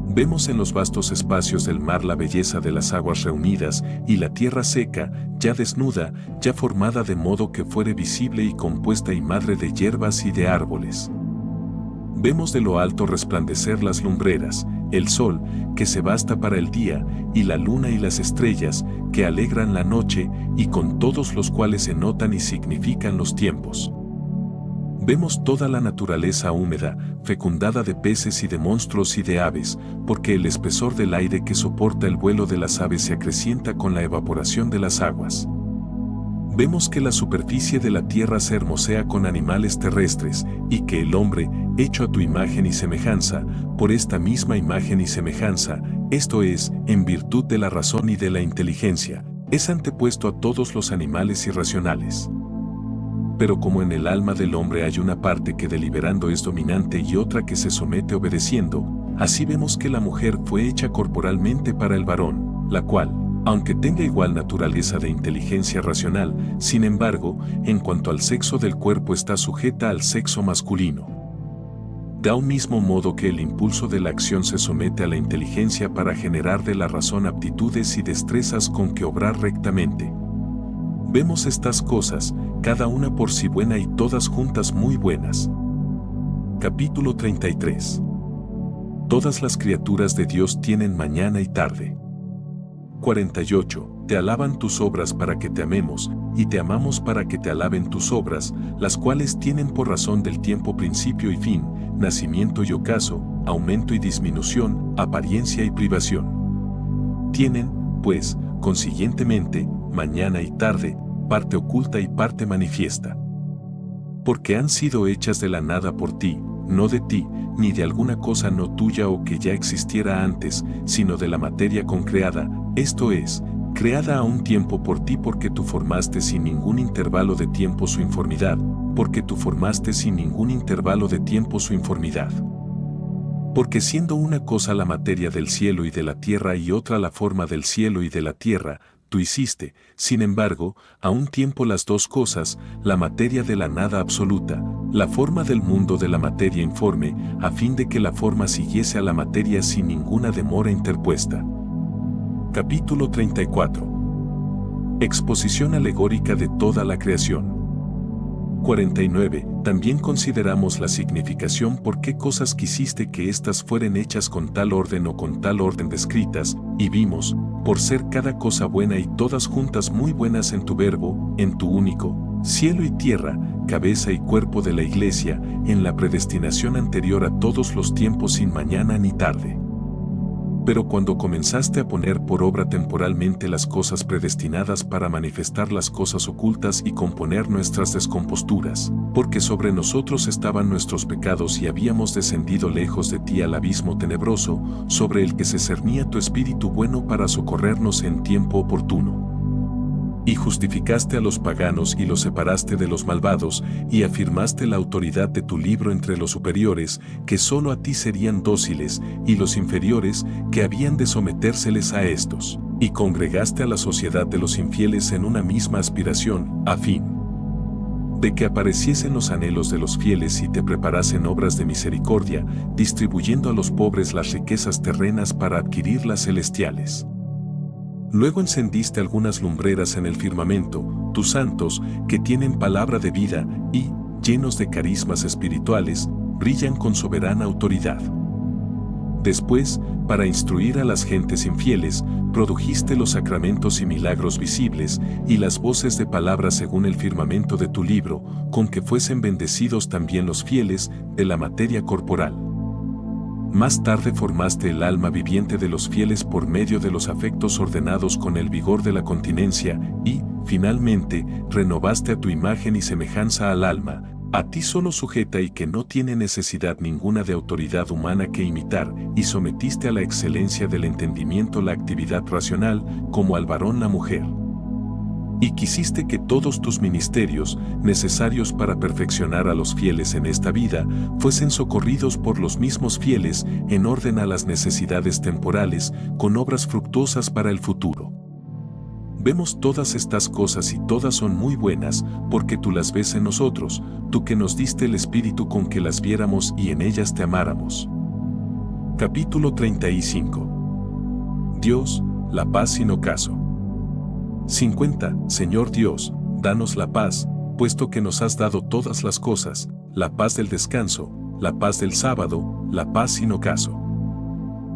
Vemos en los vastos espacios del mar la belleza de las aguas reunidas y la tierra seca, ya desnuda, ya formada de modo que fuere visible y compuesta y madre de hierbas y de árboles. Vemos de lo alto resplandecer las lumbreras, el sol, que se basta para el día, y la luna y las estrellas, que alegran la noche, y con todos los cuales se notan y significan los tiempos. Vemos toda la naturaleza húmeda, fecundada de peces y de monstruos y de aves, porque el espesor del aire que soporta el vuelo de las aves se acrecienta con la evaporación de las aguas. Vemos que la superficie de la tierra se hermosea con animales terrestres, y que el hombre, hecho a tu imagen y semejanza, por esta misma imagen y semejanza, esto es, en virtud de la razón y de la inteligencia, es antepuesto a todos los animales irracionales. Pero como en el alma del hombre hay una parte que deliberando es dominante y otra que se somete obedeciendo, así vemos que la mujer fue hecha corporalmente para el varón, la cual, aunque tenga igual naturaleza de inteligencia racional, sin embargo, en cuanto al sexo del cuerpo está sujeta al sexo masculino. Da un mismo modo que el impulso de la acción se somete a la inteligencia para generar de la razón aptitudes y destrezas con que obrar rectamente. Vemos estas cosas, cada una por sí buena y todas juntas muy buenas. Capítulo 33. Todas las criaturas de Dios tienen mañana y tarde. 48. Te alaban tus obras para que te amemos, y te amamos para que te alaben tus obras, las cuales tienen por razón del tiempo principio y fin, nacimiento y ocaso, aumento y disminución, apariencia y privación. Tienen, pues, consiguientemente, mañana y tarde, parte oculta y parte manifiesta. Porque han sido hechas de la nada por ti, no de ti, ni de alguna cosa no tuya o que ya existiera antes, sino de la materia concreada, esto es, creada a un tiempo por ti porque tú formaste sin ningún intervalo de tiempo su informidad, porque tú formaste sin ningún intervalo de tiempo su informidad. Porque siendo una cosa la materia del cielo y de la tierra y otra la forma del cielo y de la tierra, tú hiciste, sin embargo, a un tiempo las dos cosas, la materia de la nada absoluta, la forma del mundo de la materia informe, a fin de que la forma siguiese a la materia sin ninguna demora interpuesta. Capítulo 34. Exposición alegórica de toda la creación. 49. También consideramos la significación por qué cosas quisiste que éstas fueran hechas con tal orden o con tal orden descritas, y vimos, por ser cada cosa buena y todas juntas muy buenas en tu verbo, en tu único, cielo y tierra, cabeza y cuerpo de la Iglesia, en la predestinación anterior a todos los tiempos sin mañana ni tarde. Pero cuando comenzaste a poner por obra temporalmente las cosas predestinadas para manifestar las cosas ocultas y componer nuestras descomposturas, porque sobre nosotros estaban nuestros pecados y habíamos descendido lejos de ti al abismo tenebroso, sobre el que se cernía tu espíritu bueno para socorrernos en tiempo oportuno. Y justificaste a los paganos y los separaste de los malvados, y afirmaste la autoridad de tu libro entre los superiores, que sólo a ti serían dóciles, y los inferiores, que habían de sometérseles a estos. Y congregaste a la sociedad de los infieles en una misma aspiración, a fin de que apareciesen los anhelos de los fieles y te preparasen obras de misericordia, distribuyendo a los pobres las riquezas terrenas para adquirir las celestiales. Luego encendiste algunas lumbreras en el firmamento, tus santos, que tienen palabra de vida, y, llenos de carismas espirituales, brillan con soberana autoridad. Después, para instruir a las gentes infieles, produjiste los sacramentos y milagros visibles, y las voces de palabra según el firmamento de tu libro, con que fuesen bendecidos también los fieles, de la materia corporal. Más tarde formaste el alma viviente de los fieles por medio de los afectos ordenados con el vigor de la continencia, y, finalmente, renovaste a tu imagen y semejanza al alma, a ti solo sujeta y que no tiene necesidad ninguna de autoridad humana que imitar, y sometiste a la excelencia del entendimiento la actividad racional, como al varón la mujer. Y quisiste que todos tus ministerios, necesarios para perfeccionar a los fieles en esta vida, fuesen socorridos por los mismos fieles, en orden a las necesidades temporales, con obras fructuosas para el futuro. Vemos todas estas cosas y todas son muy buenas, porque tú las ves en nosotros, tú que nos diste el Espíritu con que las viéramos y en ellas te amáramos. Capítulo 35. Dios, la paz sin ocaso. 50. Señor Dios, danos la paz, puesto que nos has dado todas las cosas, la paz del descanso, la paz del sábado, la paz sin ocaso.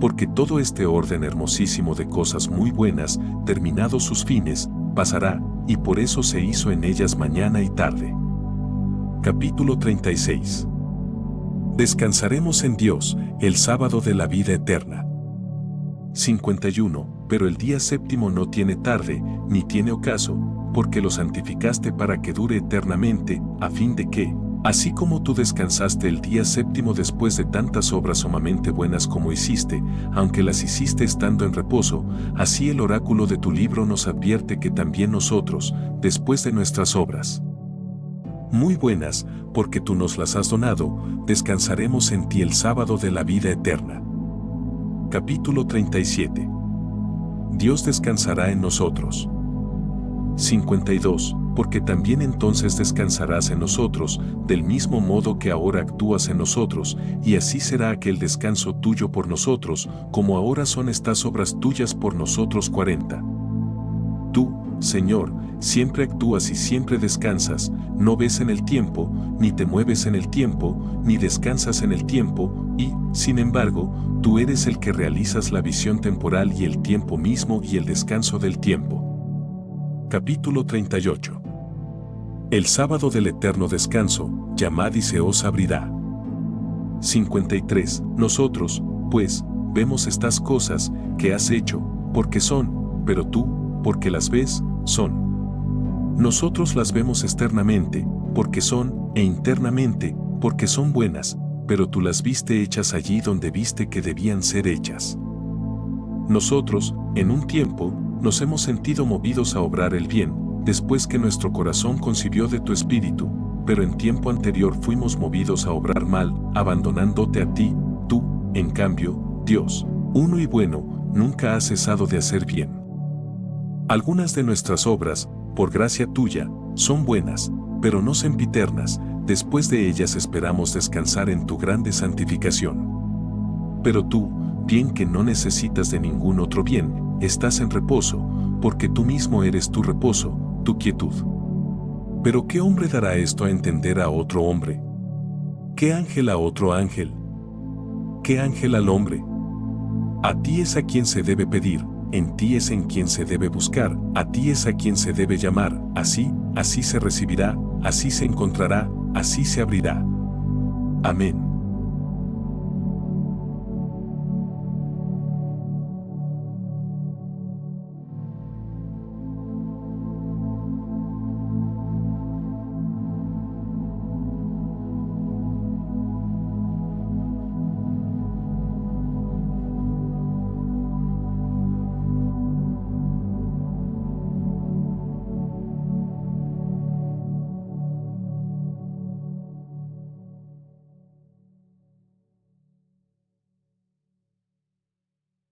Porque todo este orden hermosísimo de cosas muy buenas, terminados sus fines, pasará, y por eso se hizo en ellas mañana y tarde. Capítulo 36. Descansaremos en Dios, el sábado de la vida eterna. 51. Pero el día séptimo no tiene tarde, ni tiene ocaso, porque lo santificaste para que dure eternamente, a fin de que, así como tú descansaste el día séptimo después de tantas obras sumamente buenas como hiciste, aunque las hiciste estando en reposo, así el oráculo de tu libro nos advierte que también nosotros, después de nuestras obras muy buenas, porque tú nos las has donado, descansaremos en ti el sábado de la vida eterna. Capítulo 37. Dios descansará en nosotros. 52. Porque también entonces descansarás en nosotros, del mismo modo que ahora actúas en nosotros, y así será aquel descanso tuyo por nosotros, como ahora son estas obras tuyas por nosotros. 40. Tú, Señor, siempre actúas y siempre descansas, no ves en el tiempo, ni te mueves en el tiempo, ni descansas en el tiempo, y, sin embargo, tú eres el que realizas la visión temporal y el tiempo mismo y el descanso del tiempo. Capítulo 38. El sábado del eterno descanso, llamad y se os abrirá. 53. Nosotros, pues, vemos estas cosas que has hecho, porque son, pero tú, porque las ves, son. Nosotros las vemos externamente, porque son, e internamente, porque son buenas, pero tú las viste hechas allí donde viste que debían ser hechas. Nosotros, en un tiempo, nos hemos sentido movidos a obrar el bien, después que nuestro corazón concibió de tu espíritu, pero en tiempo anterior fuimos movidos a obrar mal, abandonándote a ti, tú, en cambio, Dios, uno y bueno, nunca has cesado de hacer bien. Algunas de nuestras obras, por gracia tuya, son buenas, pero no sempiternas, después de ellas esperamos descansar en tu grande santificación. Pero tú, bien que no necesitas de ningún otro bien, estás en reposo, porque tú mismo eres tu reposo, tu quietud. Pero ¿qué hombre dará esto a entender a otro hombre? ¿Qué ángel a otro ángel? ¿Qué ángel al hombre? A ti es a quien se debe pedir, en ti es en quien se debe buscar, a ti es a quien se debe llamar, así se recibirá, así se encontrará, así se abrirá. Amén.